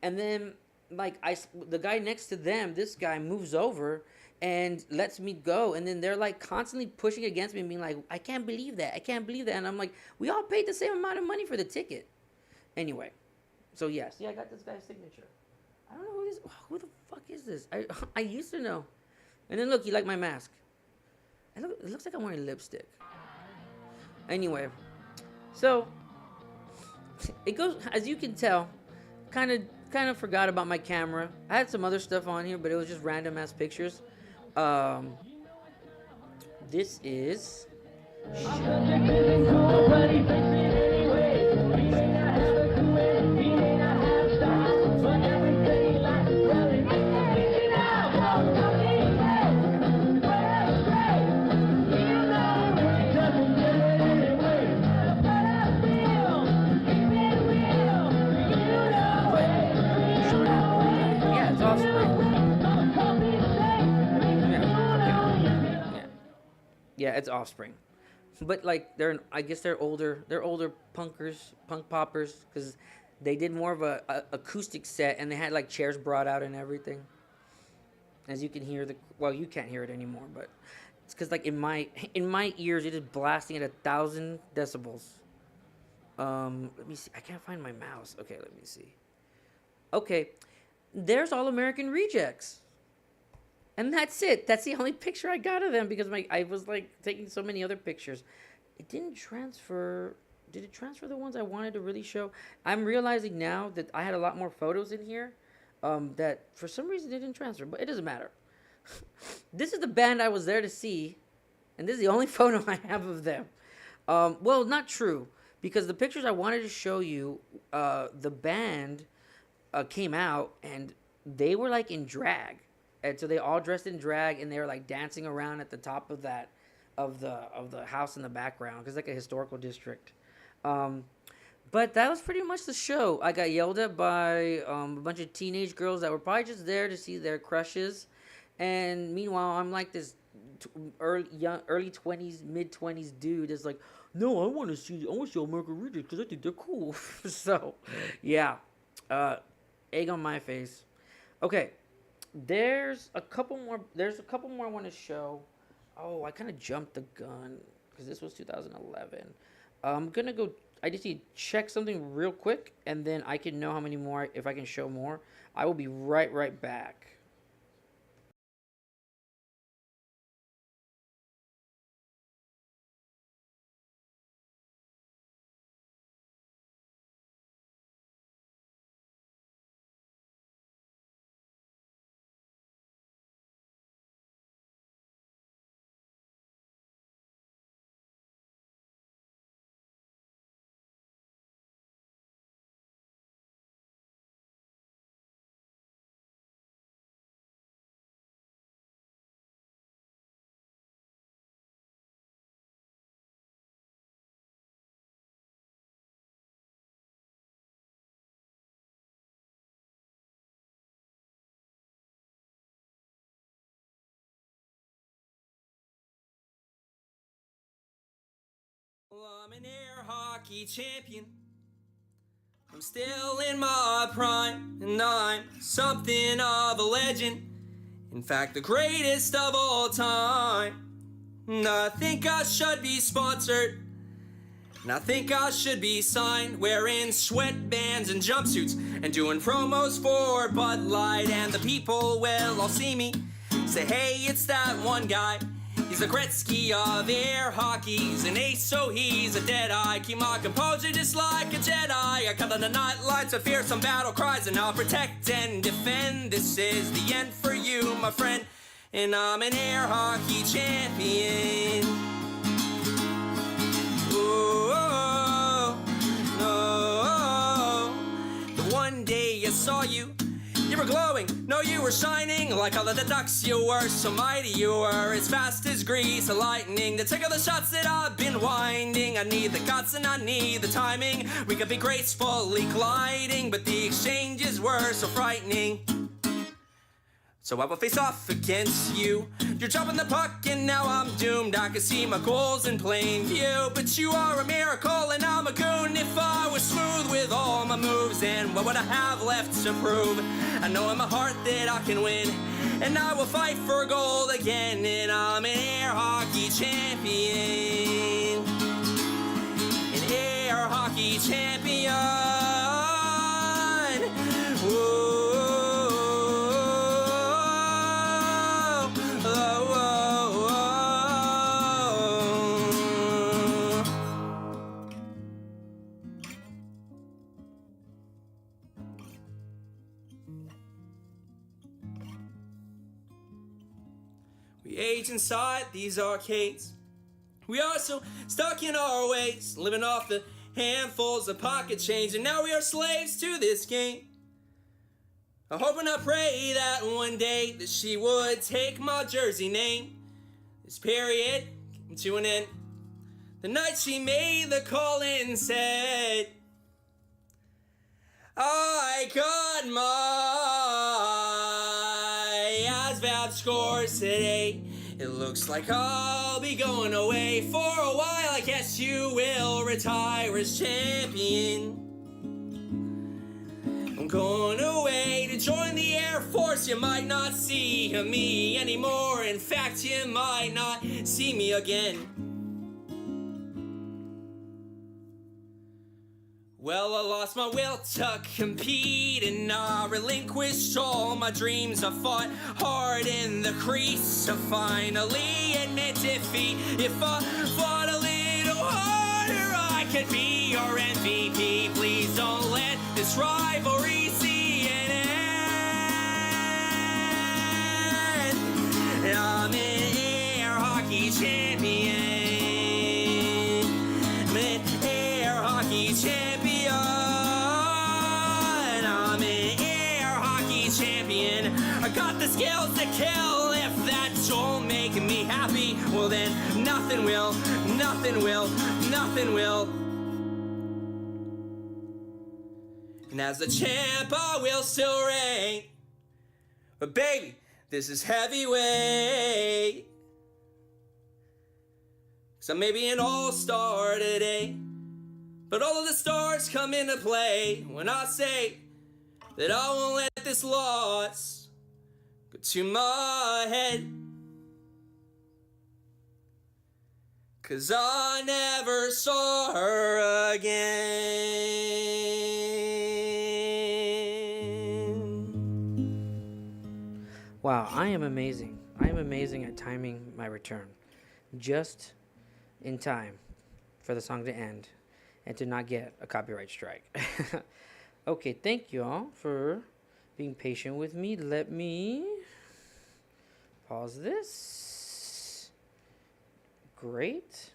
and then like the guy next to them, this guy moves over and lets me go, and then they're like constantly pushing against me and being like, "I can't believe that. I can't believe that," and I'm like, "We all paid the same amount of money for the ticket." Anyway, so yeah, see, I got this guy's signature. I don't know who the fuck is this? I used to know. And then look, you like my mask. It looks like I'm wearing lipstick. Anyway, so it goes, as you can tell, kind of forgot about my camera. I had some other stuff on here, but it was just random ass pictures. This is Yeah, it's Offspring. But like I guess they're older punkers, punk poppers, because they did more of a acoustic set and they had like chairs brought out and everything. As you can hear you can't hear it anymore, but it's because like in my ears it is blasting at 1,000 decibels. Let me see. I can't find my mouse. Okay, let me see. Okay, there's All American Rejects. And that's it. That's the only picture I got of them because I was like taking so many other pictures. It didn't transfer. Did it transfer the ones I wanted to really show? I'm realizing now that I had a lot more photos in here that for some reason they didn't transfer, but it doesn't matter. This is the band I was there to see, and this is the only photo I have of them. Well, not true, because the pictures I wanted to show you, the band came out and they were like in drag. And so they all dressed in drag, and they were like dancing around at the top of the house in the background, because it's like a historical district. But that was pretty much the show. I got yelled at by a bunch of teenage girls that were probably just there to see their crushes, and meanwhile I'm like this early 20s, mid 20s dude is like, no, I want to see American Rejects because I think they're cool. So, yeah, egg on my face. Okay. There's a couple more I want to show. Oh, I kind of jumped the gun because this was 2011. I'm gonna go. I just need to check something real quick, and then I can know how many more. If I can show more, I will be right back. Well, I'm an air hockey champion. I'm still in my prime, and I'm something of a legend. In fact, the greatest of all time. And I think I should be sponsored. And I think I should be signed, wearing sweatbands and jumpsuits and doing promos for Bud Light. And the people will all see me, say, hey, it's that one guy. He's a Gretzky of air hockey. He's an ace, so he's a deadeye. Keep my composure just like a Jedi. I cut on the night lights with fearsome battle cries, and I'll protect and defend. This is the end for you, my friend. And I'm an air hockey champion. Oh, the one day I saw you, you were glowing, no, you were shining like all of the ducks. You were so mighty, you were as fast as grease, a lightning to take all the shots that I've been winding. I need the guts and I need the timing. We could be gracefully gliding, but the exchanges were so frightening. So I will face off against you. You're dropping the puck and now I'm doomed. I can see my goals in plain view, but you are a miracle and I'm a goon. If I was smooth with all my moves, then what would I have left to prove? I know in my heart that I can win, and I will fight for gold again. And I'm an air hockey champion. An air hockey champion. Whoa. We age inside these arcades. We are so stuck in our ways, living off the handfuls of pocket change, and now we are slaves to this game. I hope and I pray that one day that she would take my jersey name. This period came to an end the night she made the call and said, I got my ASVAB scores today. It looks like I'll be going away for a while. I guess you will retire as champion. I'm going away to join the Air Force. You might not see me anymore. In fact, you might not see me again. Well, I lost my will to compete, and I relinquished all my dreams. I fought hard in the crease to finally admit defeat. If I fought a little harder, I could be your MVP. Please don't let this rivalry see an end. I'm an air hockey champion. I'm an air hockey champion. I got the skills to kill. If that don't make me happy, well then nothing will, nothing will, nothing will. And as the champ I will still reign. But baby, this is heavyweight. 'Cause I may be an all-star today, but all of the stars come into play when I say that I won't let this loss go to my head. 'Cause I never saw her again. Wow, I am amazing. I am amazing at timing my return. Just in time for the song to end and to not get a copyright strike. Okay, thank you all for being patient with me. Let me pause this. Great.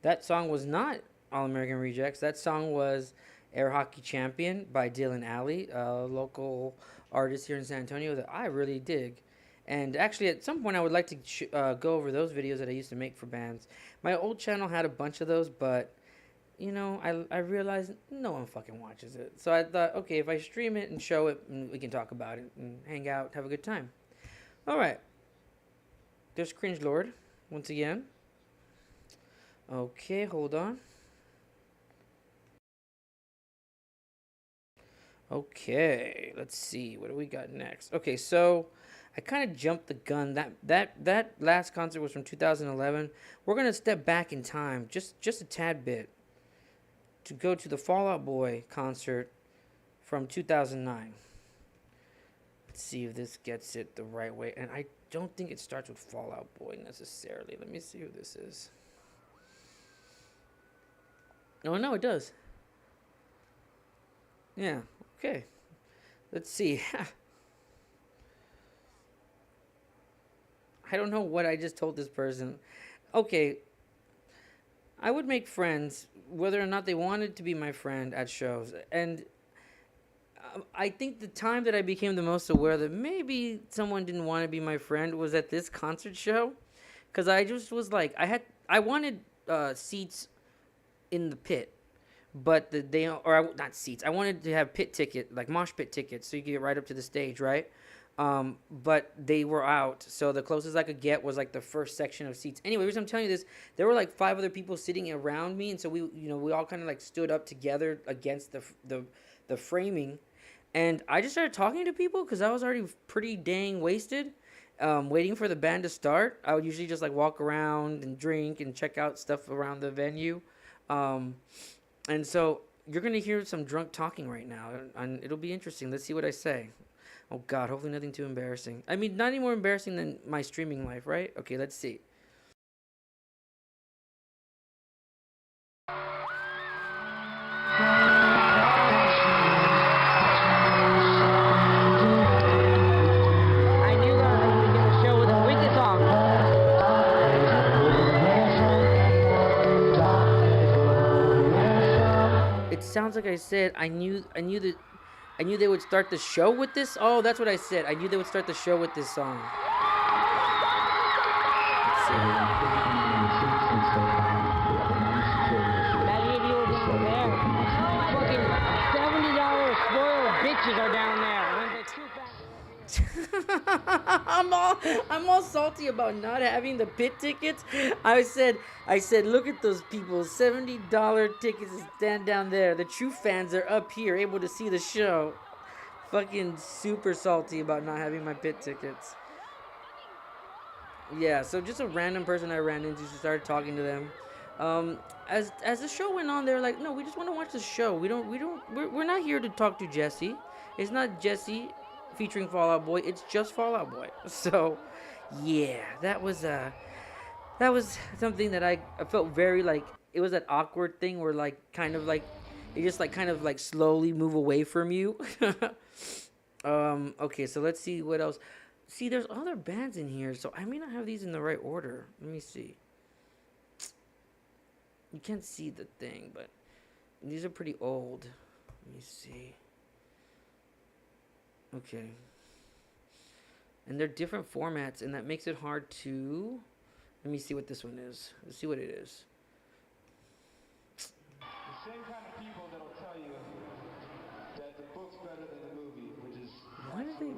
That song was not All American Rejects. That song was Air Hockey Champion by Dylan Alley, a local artist here in San Antonio that I really dig. And actually, at some point, I would like to go over those videos that I used to make for bands. My old channel had a bunch of those, but you know, I realized no one fucking watches it. So I thought, okay, if I stream it and show it, we can talk about it and hang out, have a good time. All right. There's Cringe Lord once again. Okay, hold on. Okay, let's see. What do we got next? Okay, so I kind of jumped the gun. That last concert was from 2011. We're going to step back in time just a tad bit to go to the Fall Out Boy concert from 2009. Let's see if this gets it the right way. And I don't think it starts with Fall Out Boy necessarily. Let me see who this is. Oh, no, it does. Yeah, okay. Let's see. I don't know what I just told this person. Okay, I would make friends whether or not they wanted to be my friend at shows. And I think the time that I became the most aware that maybe someone didn't want to be my friend was at this concert show. Because I just was like, I wanted seats in the pit. But not seats. I wanted to have pit ticket, like mosh pit tickets, so you could get right up to the stage, right? But they were out, so the closest I could get was like the first section of seats. Anyway, the reason I'm telling you this, there were like 5 other people sitting around me, and so we all kind of like stood up together against the framing, and I just started talking to people because I was already pretty dang wasted, waiting for the band to start. I would usually just like walk around and drink and check out stuff around the venue, and so you're gonna hear some drunk talking right now, and it'll be interesting. Let's see what I say. Oh, God, hopefully nothing too embarrassing. I mean, not any more embarrassing than my streaming life, right? Okay, let's see. I knew that I was going to show with a wicked song. It sounds like I said I knew they would start the show with this. Oh, that's what I said. I knew they would start the show with this song. Let's see. That idiot over there. Fucking $70 spoiled bitches are down there. When they shoot I'm all salty about not having the pit tickets. I said, look at those people, $70 tickets to stand down there. The true fans are up here, able to see the show. Fucking super salty about not having my pit tickets. Yeah, so just a random person I ran into, just started talking to them. As the show went on, they were like, no, we just want to watch the show. We're not here to talk to Jesse. It's not Jesse featuring Fall Out Boy. It's just Fall Out Boy. So, yeah, that was something that I felt very like, it was that awkward thing where like, kind of like, it just like kind of like slowly move away from you. Okay, so let's see what else. See, there's other bands in here, so I may not have these in the right order. Let me see. You can't see the thing, but these are pretty old. Let me see. Okay. And they're different formats, and that makes it hard to... Let me see what this one is. Let's see what it is. The same kind of people that'll tell you that the book's better than the movie, which is...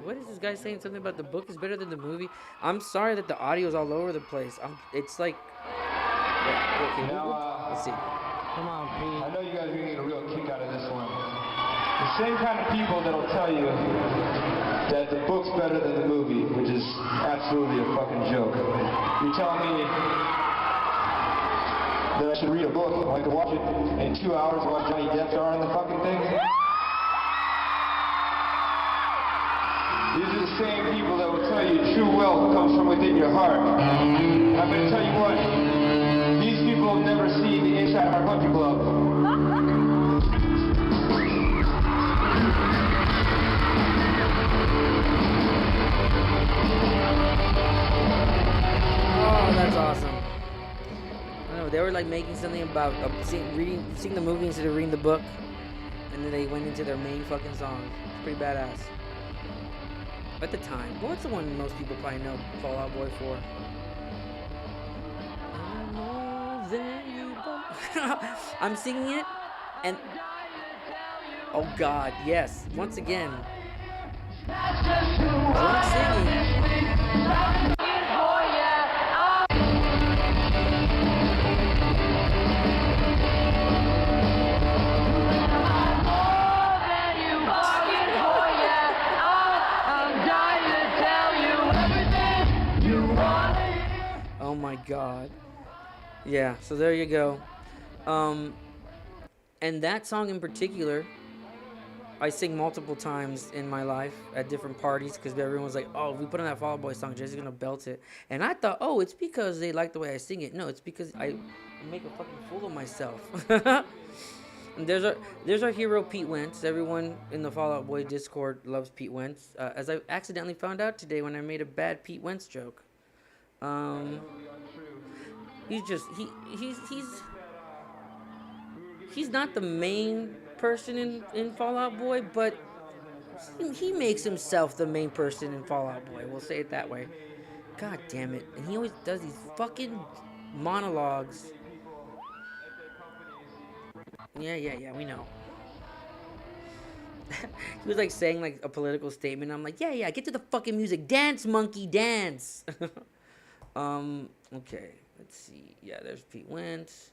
What is this guy saying? Something about the book is better than the movie? I'm sorry that the audio is all over the place. It's like... Yeah, okay, let's see. Come on, Pete. I know you guys are gonna get a real kick out of this one. The same kind of people that'll tell you that the book's better than the movie, which is absolutely a fucking joke. You're telling me that I should read a book, I could watch it in 2 hours, watch Johnny Depp star in the fucking thing? These are the same people that will tell you true wealth comes from within your heart. And I'm gonna tell you what, these people have never seen the inside of our country club. Oh, that's awesome. I know, they were like making something about seeing the movie instead of reading the book. And then they went into their main fucking song. It's pretty badass. At the time. What's the one most people probably know Fall Out Boy for? I'm singing it, and oh god, yes, once again. I'm singing. Oh my god. Yeah, so there you go. And that song in particular, I sing multiple times in my life at different parties because everyone's like, oh, if we put on that Fall Out Boy song, Jesse's gonna belt it. And I thought, oh, it's because they like the way I sing it. No, it's because I make a fucking fool of myself. And there's our hero, Pete Wentz. Everyone in the Fall Out Boy Discord loves Pete Wentz. As I accidentally found out today when I made a bad Pete Wentz joke. He's not the main person in Fall Out Boy, but he makes himself the main person in Fall Out Boy. We'll say it that way. God damn it. And he always does these fucking monologues. Yeah, we know. He was like saying like a political statement. I'm like, yeah, get to the fucking music. Dance, monkey, dance. Okay, let's see. Yeah, there's Pete Wentz.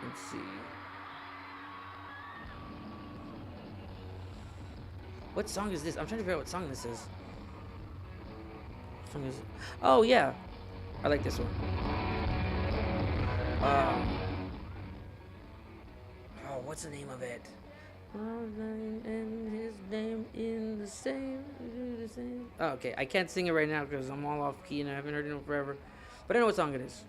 Let's see. What song is this? I'm trying to figure out what song this is. What song is it? Oh, yeah. I like this one. Oh, what's the name of it? And his name in the same. Oh, okay, I can't sing it right now because I'm all off key and I haven't heard it in forever. But I know what song it is.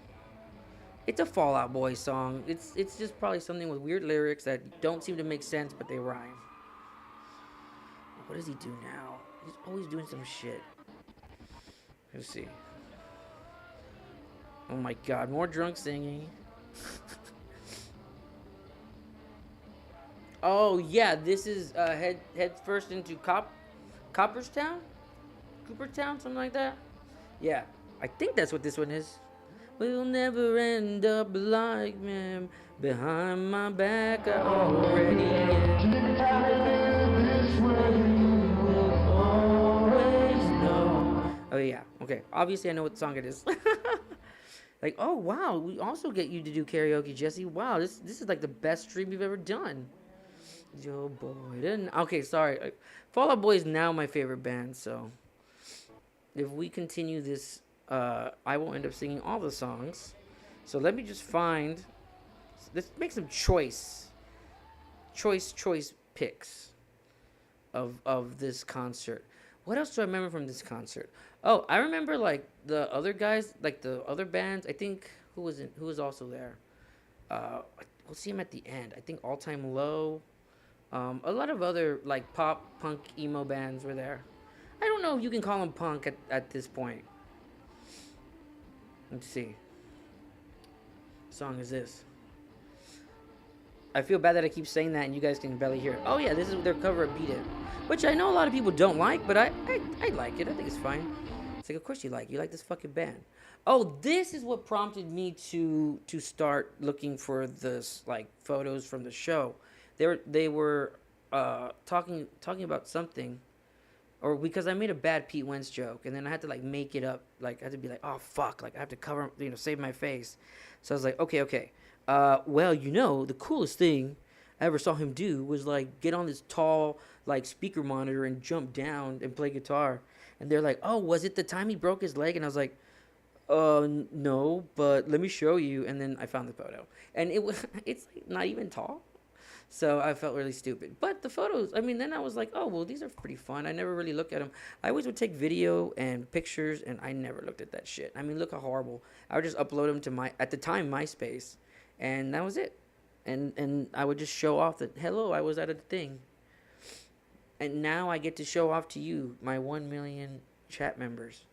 It's a Fall Out Boy song. It's just probably something with weird lyrics that don't seem to make sense, but they rhyme. What does he do now? He's always doing some shit. Let's see. Oh my god, more drunk singing. Oh yeah, this is head first into Cooperstown, something like that. Yeah, I think that's what this one is. We'll never end up like men behind my back. I already am. Always know. Okay, obviously I know what song it is. Like, oh wow, we also get you to do karaoke, Jesse. Wow, this is like the best stream you've ever done. Joe Boy. Okay, sorry. Fall Out Boy is now my favorite band, so if we continue this, I will end up singing all the songs. So let me just find. Let's make some choice picks of this concert. What else do I remember from this concert? Oh, I remember like the other guys, like the other bands. I think who was also there. We'll see him at the end. I think All Time Low. A lot of other like pop, punk, emo bands were there. I don't know if you can call them punk at this point. Let's see. What song is this? I feel bad that I keep saying that and you guys can barely hear it. Oh yeah, this is their cover of Beat It, which I know a lot of people don't like, but I like it. I think it's fine. It's like, of course you like this fucking band. Oh, this is what prompted me to start looking for this like photos from the show. They were talking about something, or because I made a bad Pete Wentz joke, and then I had to like make it up. Like I had to be like, oh fuck, like I have to cover, save my face. So I was like, okay. Well, the coolest thing I ever saw him do was like get on this tall like speaker monitor and jump down and play guitar. And they're like, oh, was it the time he broke his leg? And I was like, no, but let me show you. And then I found the photo, and it's like not even tall. So I felt really stupid. But the photos, then I was like, oh, well, these are pretty fun. I never really looked at them. I always would take video and pictures, and I never looked at that shit. Look how horrible. I would just upload them to at the time, MySpace, and that was it. And I would just show off that, hello, I was at a thing. And now I get to show off to you, my 1 million chat members.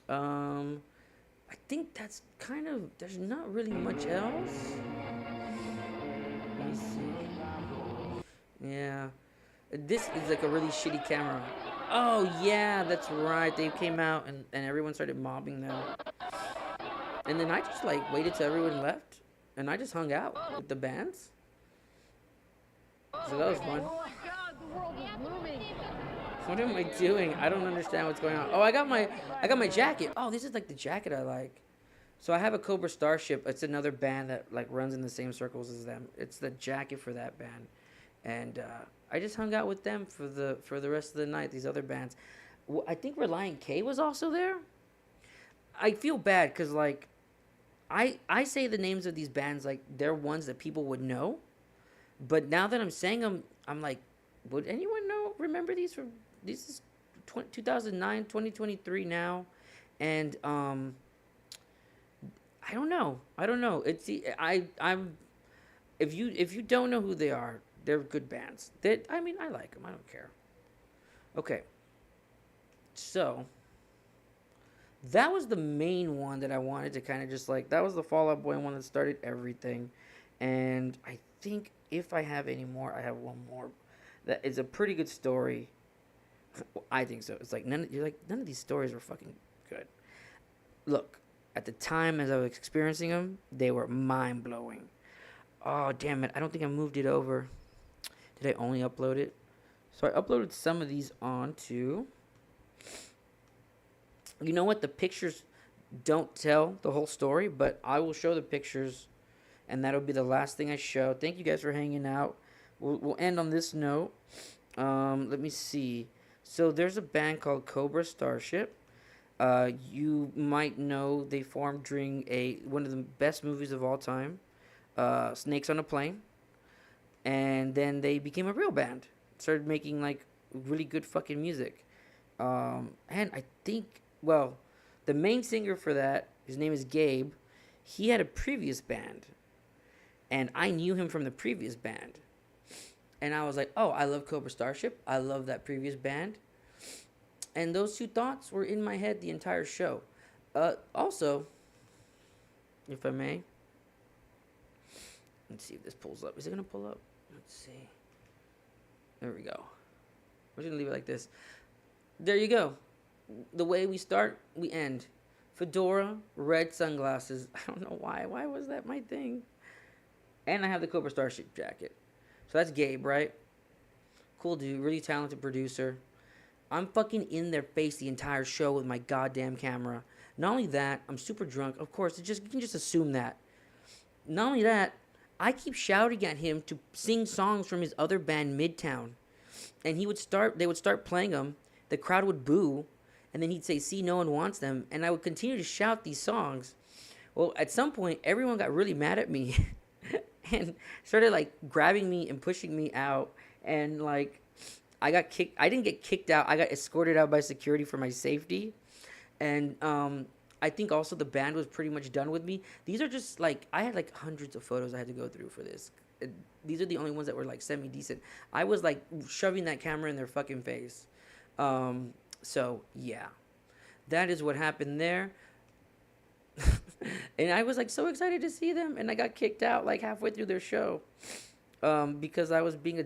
I think that's kind of, there's not really much else. Let me see. Yeah. This is like a really shitty camera. Oh, yeah, that's right. They came out and everyone started mobbing them. And then I just like waited till everyone left. And I just hung out with the bands. So that was fun. Oh my god, the world is moving. What am I doing? I don't understand what's going on. Oh, I got my jacket. Oh, this is like the jacket I like. So I have a Cobra Starship. It's another band that like runs in the same circles as them. It's the jacket for that band. And I just hung out with them for the rest of the night. These other bands. I think Reliant K was also there. I feel bad because like I say the names of these bands like they're ones that people would know. But now that I'm saying them, I'm like, would anyone remember these from, this is 2009, 2023 now. And I don't know. It's I'm if you don't know who they are, they're good bands. I like them. I don't care. Okay. So that was the main one that I wanted to kind of just like, that was the Fall Out Boy one that started everything. And I think if I have any more, I have one more. That is a pretty good story. I think so. It's like none of these stories were fucking good. Look, at the time as I was experiencing them, they were mind blowing. Oh damn it! I don't think I moved it over. Did I only upload it? So I uploaded some of these onto. You know what? The pictures don't tell the whole story, but I will show the pictures, and that'll be the last thing I show. Thank you guys for hanging out. We'll end on this note. Let me see. So there's a band called Cobra Starship. You might know they formed during one of the best movies of all time, Snakes on a Plane. And then they became a real band. Started making like really good fucking music. And I think, well, the main singer for that, his name is Gabe. He had a previous band. And I knew him from the previous band. And I was like, oh, I love Cobra Starship. I love that previous band. And those two thoughts were in my head the entire show. Also, if I may, let's see if this pulls up. Is it going to pull up? Let's see. There we go. We're going to leave it like this. There you go. The way we start, we end. Fedora, red sunglasses. I don't know why. Why was that my thing? And I have the Cobra Starship jacket. So that's Gabe, right? Cool dude, really talented producer. I'm fucking in their face the entire show with my goddamn camera. Not only that, I'm super drunk. Of course, you can just assume that. Not only that, I keep shouting at him to sing songs from his other band, Midtown. And they would start playing them. The crowd would boo. And then he'd say, see, no one wants them. And I would continue to shout these songs. Well, at some point, everyone got really mad at me. And started, like, grabbing me and pushing me out. And, like, I got kicked. I didn't get kicked out. I got escorted out by security for my safety. And I think also the band was pretty much done with me. These are just, like, I had, like, hundreds of photos I had to go through for this. These are the only ones that were, like, semi-decent. I was, like, shoving that camera in their fucking face. So, yeah. That is what happened there. And I was, like, so excited to see them. And I got kicked out, like, halfway through their show. Because I was being a...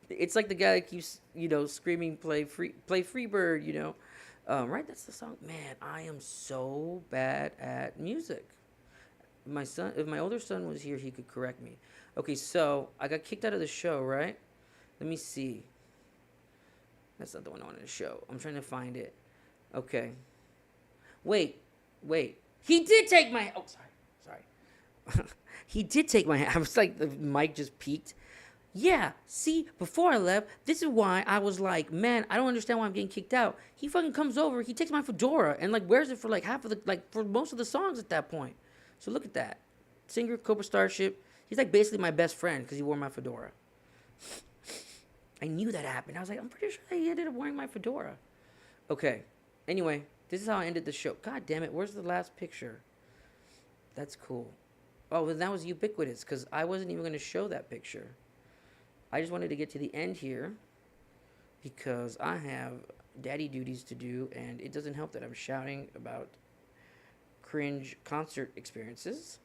It's like the guy that keeps, screaming, play Freebird, right? That's the song. Man, I am so bad at music. If my older son was here, he could correct me. Okay, so I got kicked out of the show, right? Let me see. That's not the one I wanted to show. I'm trying to find it. Okay. Wait. He did take my... Oh, sorry. He did take my... I was like, the mic just peaked. Yeah, see, before I left, this is why I was like, man, I don't understand why I'm getting kicked out. He fucking comes over, he takes my fedora, and, like, wears it for, like, for most of the songs at that point. So look at that. Singer, Cobra Starship. He's, like, basically my best friend because he wore my fedora. I knew that happened. I was like, I'm pretty sure he ended up wearing my fedora. Okay. Anyway, this is how I ended the show. God damn it, where's the last picture? That's cool. Oh, then that was ubiquitous because I wasn't even going to show that picture. I just wanted to get to the end here because I have daddy duties to do, and it doesn't help that I'm shouting about cringe concert experiences.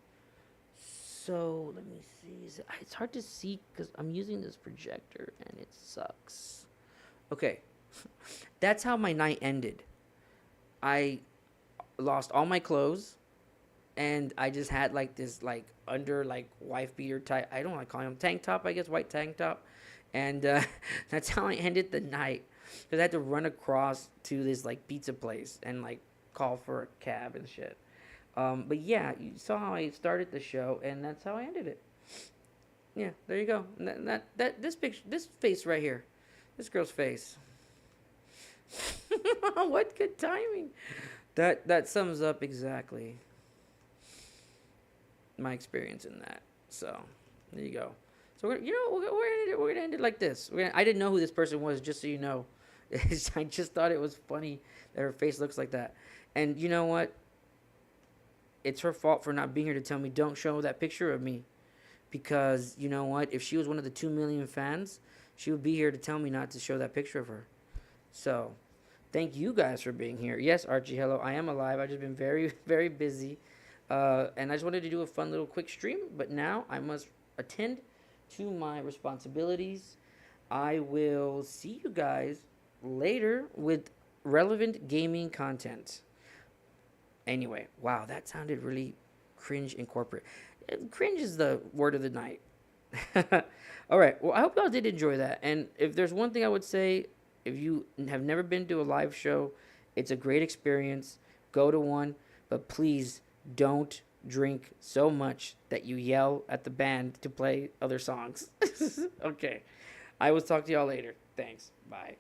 So, let me see. It's hard to see because I'm using this projector, and it sucks. Okay. That's how my night ended. I lost all my clothes, and I just had, like, this, like, under, like, wife beater type, I don't want to call him tank top, I guess, white tank top. And that's how I ended the night. Because I had to run across to this, like, pizza place and, like, call for a cab and shit. But yeah, you saw how I started the show, and that's how I ended it. Yeah, there you go. This picture, this face right here, this girl's face. What good timing. That sums up exactly my experience in that. So there you go. So we're gonna end it like this. I didn't know who this person was, just so you know. I just thought it was funny that her face looks like that. And you know what? It's her fault for not being here to tell me don't show that picture of me. Because you know what? If she was one of the 2 million fans, she would be here to tell me not to show that picture of her. So thank you guys for being here. Yes, Archie, hello. I am alive. I've just been very, very busy. And I just wanted to do a fun little quick stream, but now I must attend to my responsibilities. I will see you guys later with relevant gaming content. Anyway, wow, that sounded really cringe and corporate. Cringe is the word of the night. All right, well, I hope y'all did enjoy that. And if there's one thing I would say, if you have never been to a live show, it's a great experience. Go to one, but please don't drink so much that you yell at the band to play other songs. Okay. I will talk to y'all later. Thanks. Bye.